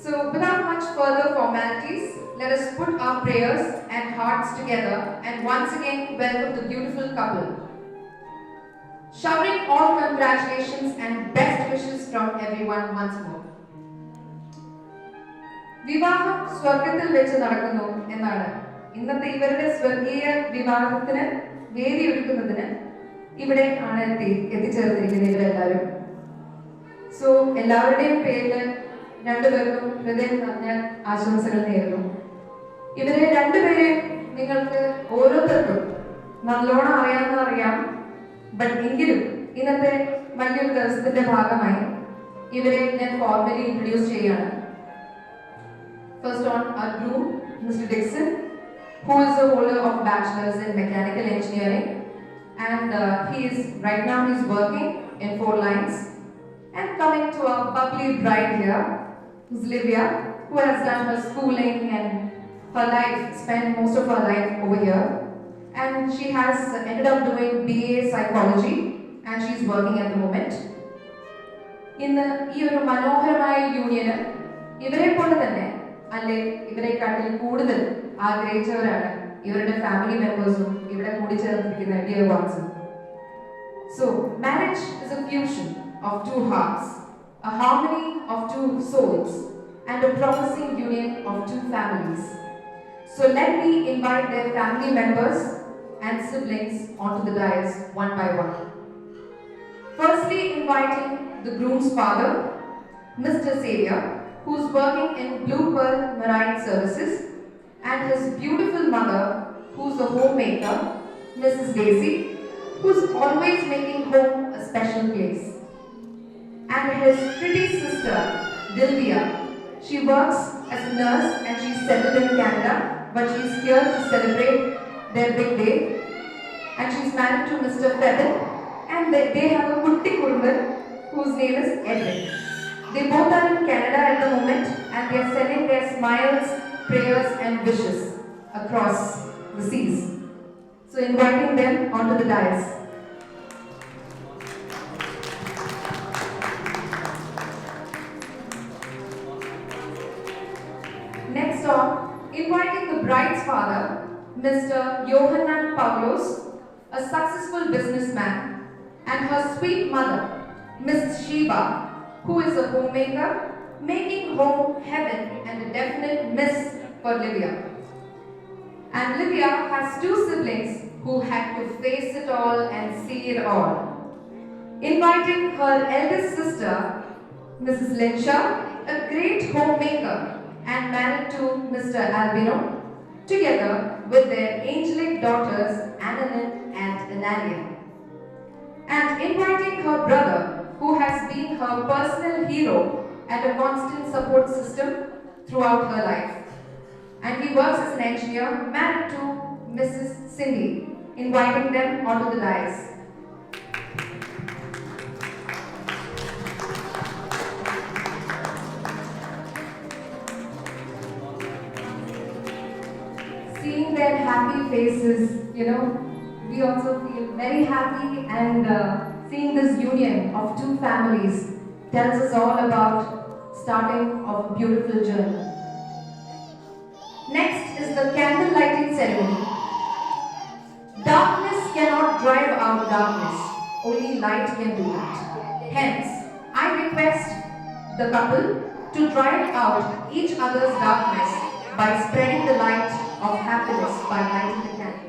So without much further formalities, let us put our prayers and hearts together and once again welcome the beautiful couple. Showering all congratulations and best wishes from everyone once more. വിവാഹം സ്വർഗത്തിൽ വെച്ച് നടക്കുന്നു എന്നാണ് ഇന്നത്തെ ഇവരുടെ സ്വർഗീയ വിവാഹത്തിന് വേദി ഒരുക്കുന്നതിന് ഇവിടെ ആണ് എത്തിച്ചേർന്നിരിക്കുന്നത് ഇവരെല്ലാവരും. സോ എല്ലാവരുടെയും പേരിൽ രണ്ടുപേർക്കും ഹൃദയം നിറഞ്ഞ ആശംസകൾ നേരുന്നു. ഇവരെ രണ്ടുപേരെയും നിങ്ങൾക്ക് ഓരോരുത്തർക്കും നല്ലോണം അറിയാം, ബട്ട് എങ്കിലും ഇന്നത്തെ വലിയൊരു ദിവസത്തിന്റെ ഭാഗമായി ഇവരെ ഞാൻ ഫോർമലി ഇൻട്രൊഡ്യൂസ് ചെയ്യുകയാണ്. First on our groom, Mr. Dixon, who is the holder of bachelor's in mechanical engineering, and he's working in 4 lines. And coming to our bubbly bride here, who's Livia, who has done her schooling and her life, spent most of her life over here, and she has ended up doing BA psychology, and she's working at the moment. ഇന്ന് ഈ ഒരു മനോഹരമായ യൂണിയന് ഇവരെ പോലെ തന്നെ അല്ലെ ഇവരെക്കാട്ടിൽ കൂടുതൽ ആഗ്രഹിച്ചവരാണ് ഇവരുടെ ഫാമിലി മെമ്പേഴ്സും ഇവിടെ കൂടിച്ചേർന്നിരിക്കുന്ന dear വൺസും. So marriage is a fusion of 2 hearts, a harmony of 2 souls, and a promising union of 2 families. So let me invite their family members and siblings onto the dais one by one. Firstly, inviting the groom's father, Mr. Xavier, who's working in Blue Pearl Marine Services, and his beautiful mother, who's a homemaker, Mrs. Daisy, who's always making home a special place. And his pretty sister, Dilvia. She works as a nurse and she's settled in Canada, but she's here to celebrate their big day. And she's married to Mr. Fedden, and they have a kutti kurumban whose name is Edwin. They both are in Canada at the moment, and they are sending their smiles, prayers and wishes across the seas. So inviting them onto the dais. bride's father, Mr. Johannan Pavlos, a successful businessman, and her sweet mother, Mrs. Sheba, who is a homemaker, making home heaven and a definite miss for Livia. And Livia has two siblings who had to face it all and see it all. Inviting her eldest sister, Mrs. Lyncha, a great homemaker and married to Mr. Albino, together with their angelic daughters Annalyn and Analia. And inviting her brother, who has been her personal hero and a constant support system throughout her life. And he works as an engineer, married to Mrs. Cindy, inviting them onto the dais. Seeing their happy faces, we also feel very happy, and seeing this union of two families tells us all about starting of a beautiful journey. Next is the candle lighting ceremony. Darkness cannot drive out darkness, only light can do it. Hence, I request the couple to drive out each other's darkness by spreading the light of happiness by lighting the candles.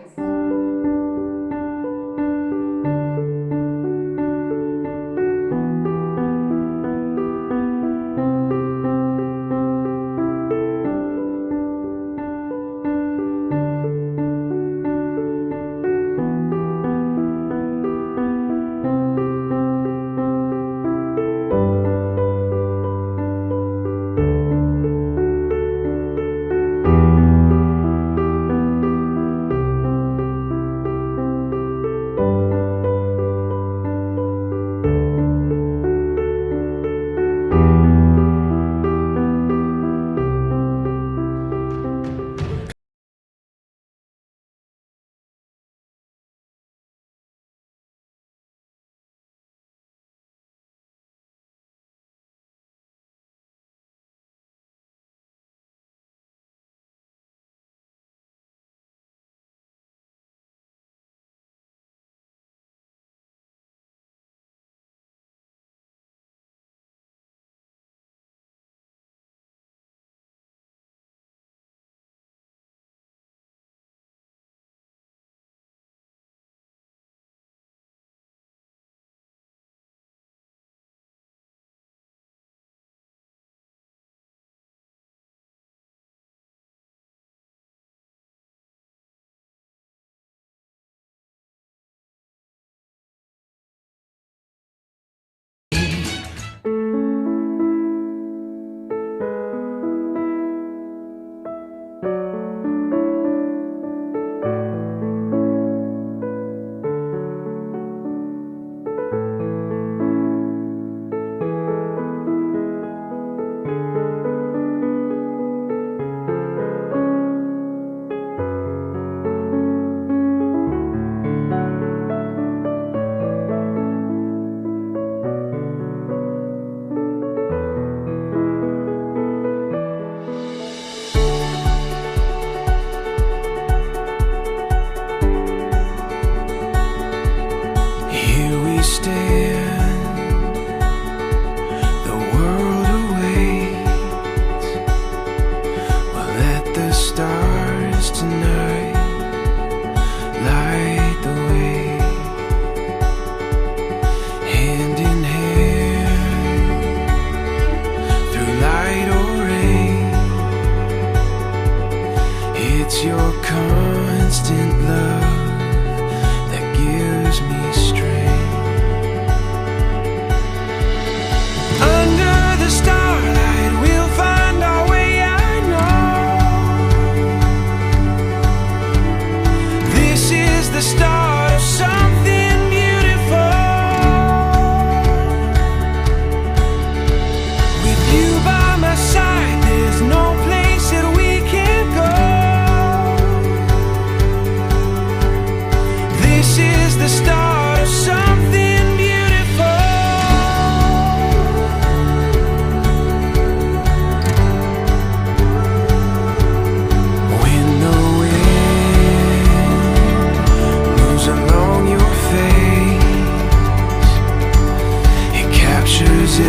is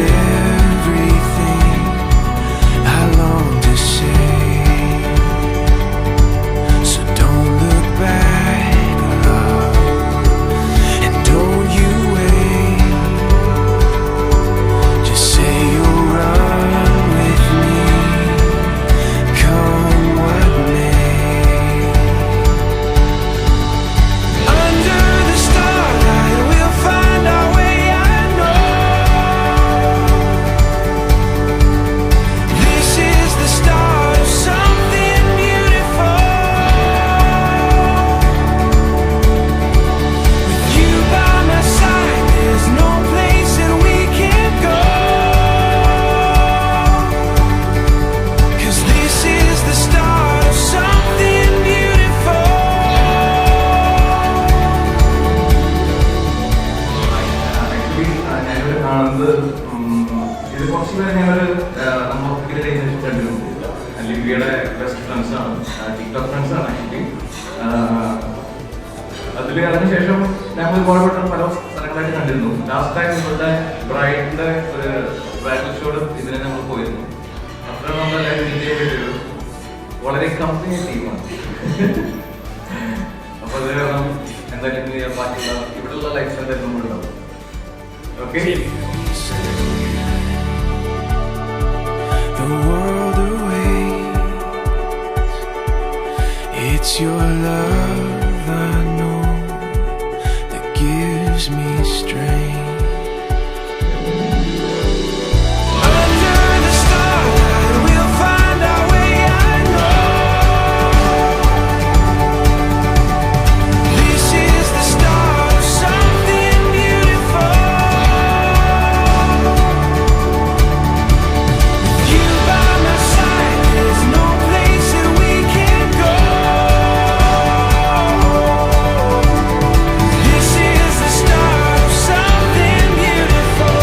everything I long to say. So don't look back, love, and don't you wait. Just say you'll run with me, come what may. Under the starlight we'll find our way, I know. This is the start of something beautiful. With you by my side, there's no place that we can't go. 'Cause this is the start of something beautiful. Actually ഞാനിവിടെ കാണുന്നത് ഇത് കുറച്ച് പേരെ ഞങ്ങള് നമ്മൾ ഒത്തിരി കഴിഞ്ഞ് കണ്ടിരുന്നു. ലിവിയുടെ ബെസ്റ്റ് ഫ്രണ്ട്സ് ആണ്, ടിക്ടോക്ക് ഫ്രണ്ട്സ് ആണ് ആക്ച്വലി. അതിനുശേഷം ഞങ്ങൾ ഒരുപാട് പല സ്ഥലങ്ങളായിട്ട് കണ്ടിരുന്നു. ലാസ്റ്റ് ടൈം നിങ്ങളുടെ ബ്രൈഡിന്റെ ഒരു ബ്രൈഡൽ ഷോയുടെ ഇതിനെ നമ്മൾ പോയിരുന്നു. അത്ര നമ്മളെല്ലാവരും ഇന്ത്യയിൽ ഒരു വളരെ കമ്പനി ടീമാണ്. അപ്പൊ അത് കാരണം എന്തായാലും ബാക്കിയുള്ള ഇവിടെയുള്ള ലൈഫ് എന്തായാലും നമ്മളുണ്ടാവും. Okay, The world awaits. It's your love I know that gives me strength. Under the starlight we'll find our way, I know. This is the start of something beautiful. You by my side, there's no place that we can't go. This is the start of something beautiful.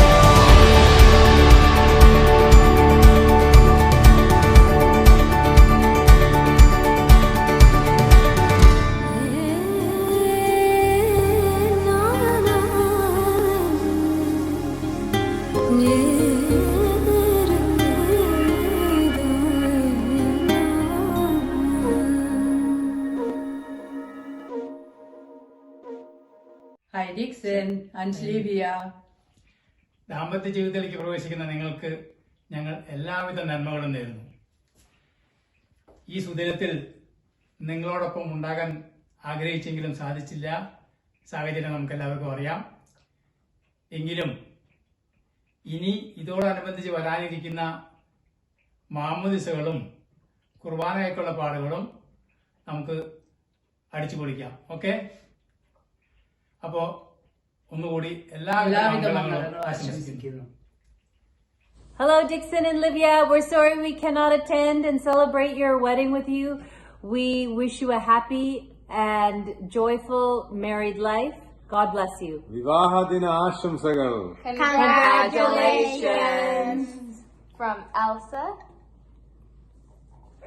Hi Dixon and Livia. ദാമ്പത്യ ജീവിതത്തിലേക്ക് പ്രവേശിക്കുന്ന നിങ്ങൾക്ക് ഞങ്ങൾ എല്ലാവിധ നന്മകളും നേരുന്നു. ഈ സുദിനത്തിൽ നിങ്ങളോടൊപ്പം ഉണ്ടാകാൻ ആഗ്രഹിച്ചെങ്കിലും സാധിച്ചില്ല. സാഹചര്യം നമുക്ക് എല്ലാവർക്കും അറിയാം. എങ്കിലും ഇനി ഇതോടനുബന്ധിച്ച് വരാനിരിക്കുന്ന മാമോദിസകളും കുർബാനയ്ക്കുള്ള പാടുകളും നമുക്ക് അടിച്ചു പൊളിക്കാം. ഓക്കെ, അപ്പോ ഒന്നുകൂടി എല്ലാവിധ മംഗളങ്ങളും ആശംസിക്കുന്നു. Hello, Dixon and Livia. We're sorry we cannot attend and celebrate your wedding with you. We wish you a happy and joyful married life. God bless you. വിവാഹദിന ആശംസകൾ. Congratulations. From Elsa.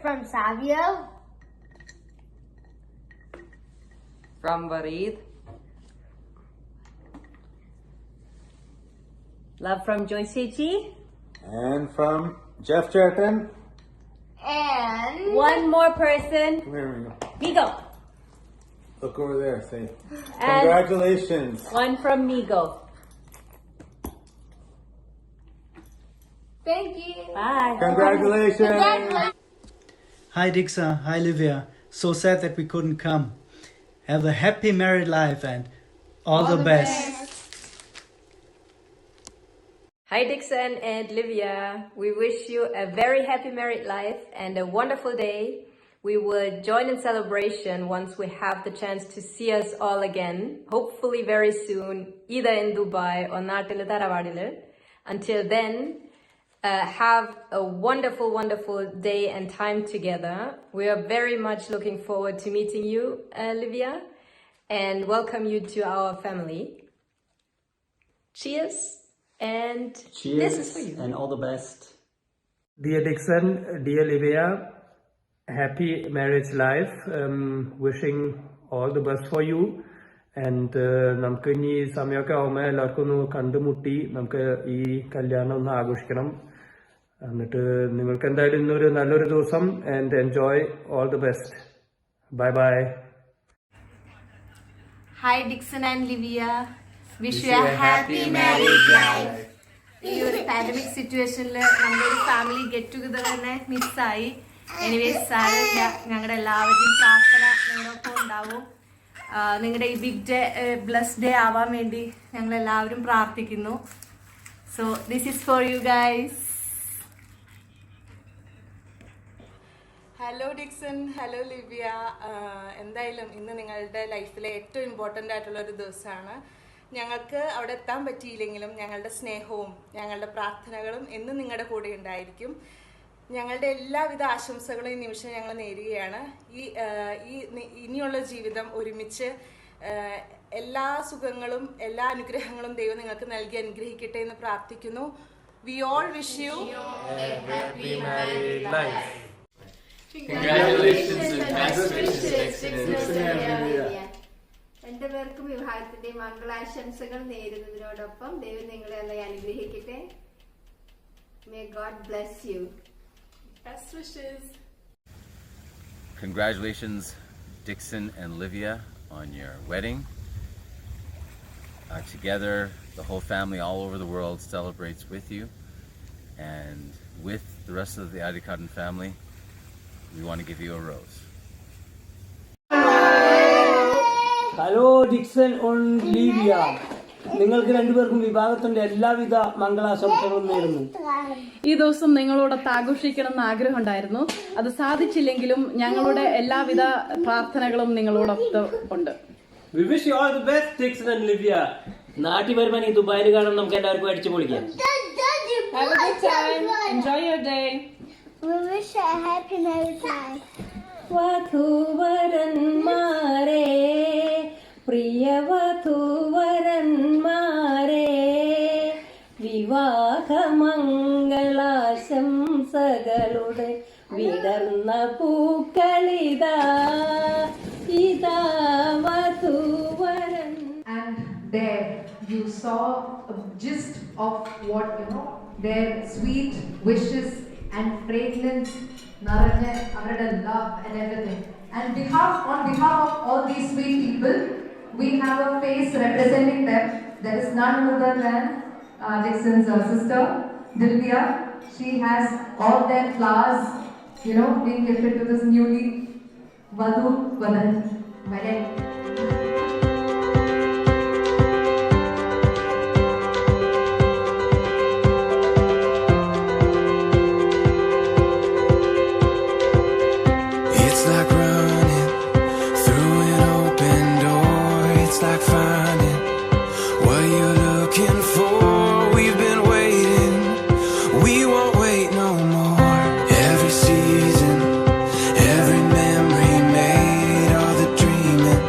From Savio. From Varid. Love from Joyce Chechi. And from Jeff Jerton. And One more person. Come here, Reno. Migo. Look over there. Say And congratulations. one from Migo. thank you. Bye. Congratulations. Hi Dixa, hi Livia. So sad that we couldn't come. Have a happy married life and all the best. Hi Dixon and Livia. We wish you a very happy married life and a wonderful day. We will join in celebration once we have the chance to see us all again, hopefully very soon, either in Dubai or Naatile Tharavadile. Until then, have a wonderful, wonderful day and time together. We are very much looking forward to meeting you, Livia, and welcome you to our family. Cheers, and this is for you. And all the best. Dear Dixon, dear Livia, happy marriage life. Wishing all the best for you. And നമുക്ക് ഇനി സമയമൊക്കെ ആവുമ്പോൾ എല്ലാവർക്കും ഒന്ന് കണ്ടുമുട്ടി നമുക്ക് ഈ കല്യാണം ഒന്ന് ആഘോഷിക്കണം. എന്നിട്ട് നിങ്ങൾക്ക് എന്തായാലും ഇന്നൊരു നല്ലൊരു ദിവസം and enjoy all the best. Bye bye. Hi Dixon and Livia. Wish you a happy married life. ഈ ഒരു പാൻഡമിക് സിറ്റുവേഷനിൽ നമ്മുടെ ഒരു ഫാമിലി ഗെറ്റ് ടുഗദർ തന്നെ മിസ്സായി. എനിവേസ് സാരമില്ല, ഞങ്ങളുടെ എല്ലാവരുടെയും പ്രാർത്ഥന നിങ്ങളൊപ്പം ഉണ്ടാവും. നിങ്ങളുടെ ഈ ബിഗ് ഡേ ബ്ലസ്ഡ് ഡേ ആവാൻ വേണ്ടി ഞങ്ങൾ എല്ലാവരും പ്രാർത്ഥിക്കുന്നു. So this is for you guys. Hello Dixon, hello Livia. എന്തായാലും ഇന്ന് നിങ്ങളുടെ ലൈഫിലെ ഏറ്റവും ഇമ്പോർട്ടൻ്റ് ആയിട്ടുള്ള ഒരു ദിവസമാണ്. ഞങ്ങൾക്ക് അവിടെ എത്താൻ പറ്റിയില്ലെങ്കിലും ഞങ്ങളുടെ സ്നേഹവും ഞങ്ങളുടെ പ്രാർത്ഥനകളും എന്നും നിങ്ങളുടെ കൂടെ ഉണ്ടായിരിക്കും. ഞങ്ങളുടെ എല്ലാവിധ ആശംസകളും ഈ നിമിഷം ഞങ്ങൾ നേരുകയാണ്. ഇനിയുള്ള ജീവിതം ഒരുമിച്ച് എല്ലാ സുഖങ്ങളും എല്ലാ അനുഗ്രഹങ്ങളും ദൈവം നിങ്ങൾക്ക് നൽകി അനുഗ്രഹിക്കട്ടെ എന്ന് പ്രാർത്ഥിക്കുന്നു. We all wish you A happy married life. രണ്ടുപേർക്കും വിവാഹത്തിന്റെ മംഗളാശംസകൾ നേരുന്നതിനോടൊപ്പം ദൈവം നിങ്ങളെ എല്ലാം അനുഗ്രഹിക്കട്ടെ. May God bless you. Best wishes. Congratulations, Dixon and Livia, on your wedding. Together, the whole family all over the world celebrates with you, and with the rest of the Adhikaran family, we want to give you a rose. Hello Dixon and Livia, നിങ്ങൾക്ക് രണ്ടുപേർക്കും വിവാഹത്തിന്റെ എല്ലാവിധ മംഗളാശംസകളും നേരുന്നു. ഈ ദിവസം നിങ്ങളോടൊത്ത് ആഘോഷിക്കണം എന്ന് ആഗ്രഹം ഉണ്ടായിരുന്നു. അത് സാധിച്ചില്ലെങ്കിലും ഞങ്ങളുടെ എല്ലാവിധ പ്രാർത്ഥനകളും നിങ്ങളോടൊത്ത് ഉണ്ട്. We wish you all the best, Dixon and Livia. നാട്ടിൽ വരുമ്പോൾ ഈ ദുബായിൽ കാണാൻ നമുക്ക് എല്ലാവർക്കും അടിച്ചു പൊളിക്കാം. Have a good time. Enjoy your day. We wish you a happy married life. വധൂവരന്മാരെ, പ്രിയ വധൂവരന്മാരെ, വിവാഹമംഗളാശംസകളുടെ വിടർന്ന പൂക്കളിതാ, ഇതാ വധൂവരൻ. And there you saw a gist of what, their sweet wishes and fragrance, naranja, avരുടെ love and everything. And on behalf of all these sweet people, we have a face representing them. There is none other than Dixon's sister, Dilvia. She has all their flowers, being gifted to this newly Vadhu Vadan wedding. It's like running through an open door. It's like finding what you're looking for. We've been waiting, we won't wait no more. Every season, every memory made, all the dreaming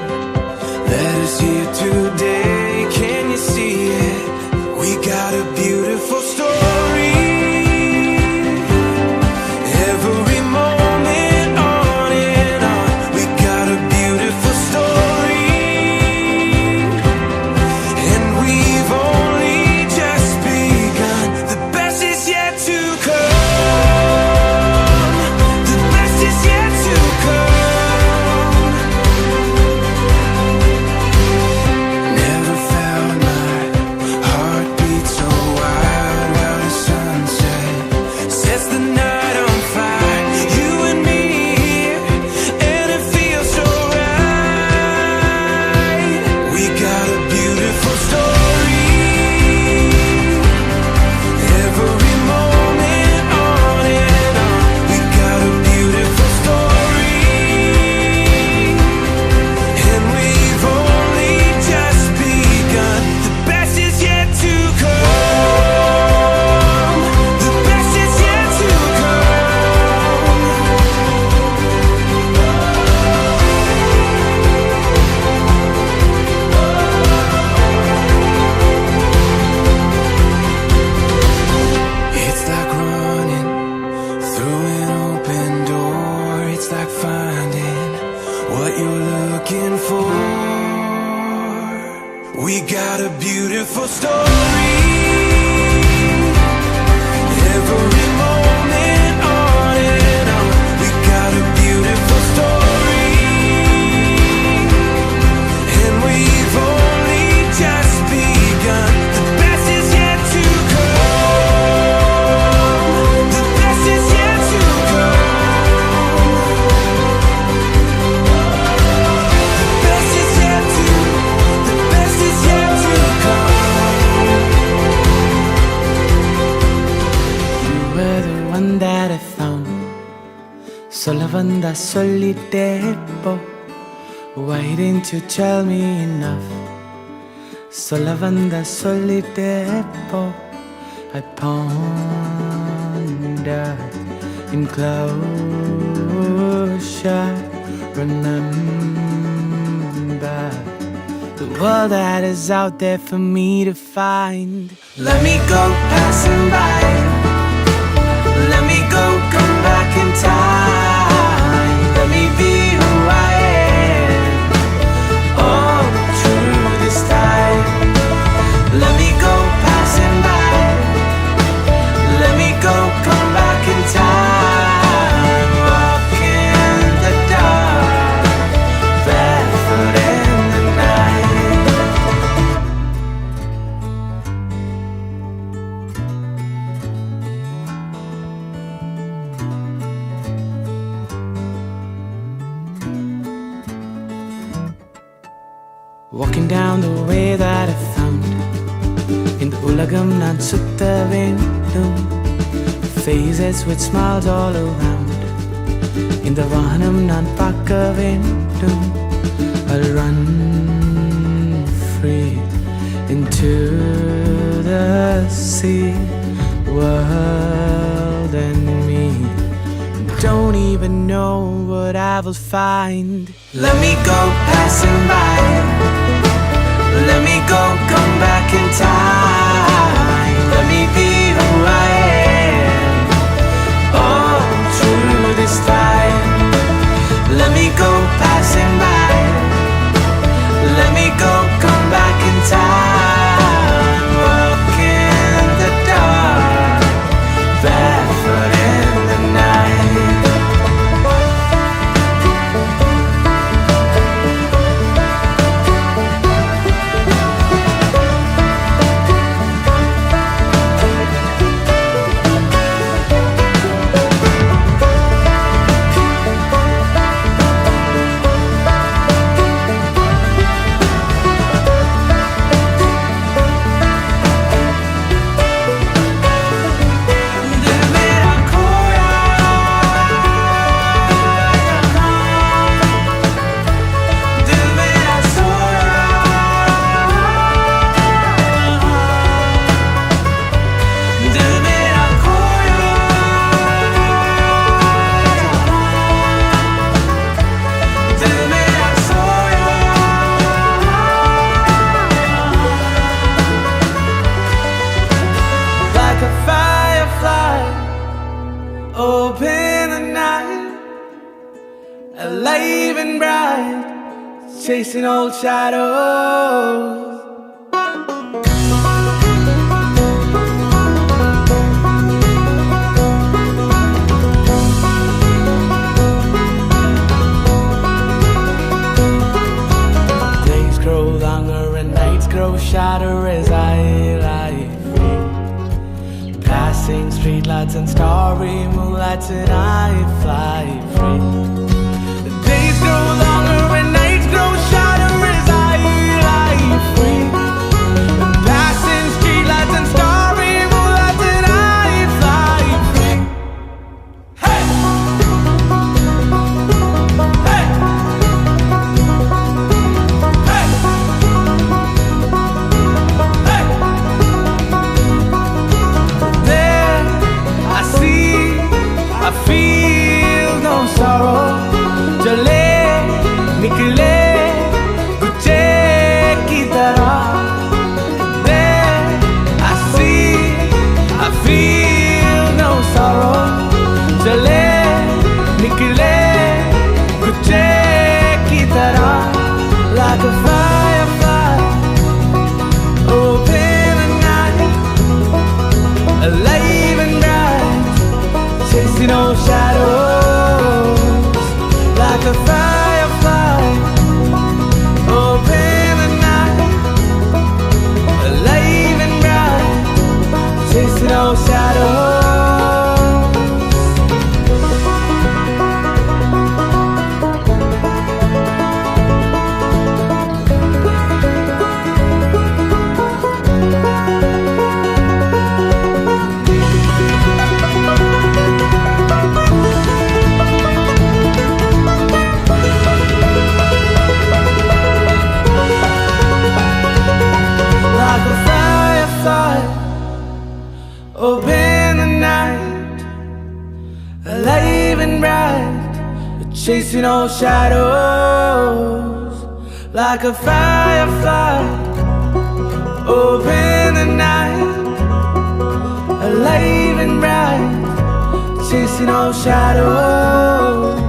சொல்ல வந்தா சொல்லிட்டே போ. Why didn't you tell me enough? சொல்ல வந்தா சொல்லிட்டே போ. I ponder in closure. Remember the world that is out there for me to find. Let me go passing by. Let me go, come back in time. Let me be who I am. Oh, through this time. Let me go passing by. Let me go, come back in time. Walk in the dark, barefoot in the night. Walking down the way that I found. இந்த உலகம் நான் சுத்த வேண்டும். Faces with smiles all around. இந்த வானம் நான் பார்க்க வேண்டும். I'll run free into the sea. World and me don't even know what I will find. Let me go passing by. Let me go, come back in time. Let me be who I am. Oh, through this time. Let me go passing by. Let me go, come back in time. Walk in the dark, barefoot in the night. Like a firefly, open the night, alive and bright, chasing old shadows. Days grow longer and nights grow shorter as I lie free. Passing streetlights and starry moonlights and I fly free. The days grow longer and nights grow shorter as I lie free. Passing streetlights and starry moonlights and I fly free. Hey! Hey! Hey! Hey! There I see, I feel no sorrow. Jale, nikle, guche ki tarah. There I see, I feel no sorrow. Jale, nikle, guche ki tarah. Like a firefly, open the night, alive and bright, chasing old shadows. Like a firefly, open the night, alive and bright, chasing old shadows. chasing all shadows like a firefly. Open the night, alive and bright, chasing all shadows.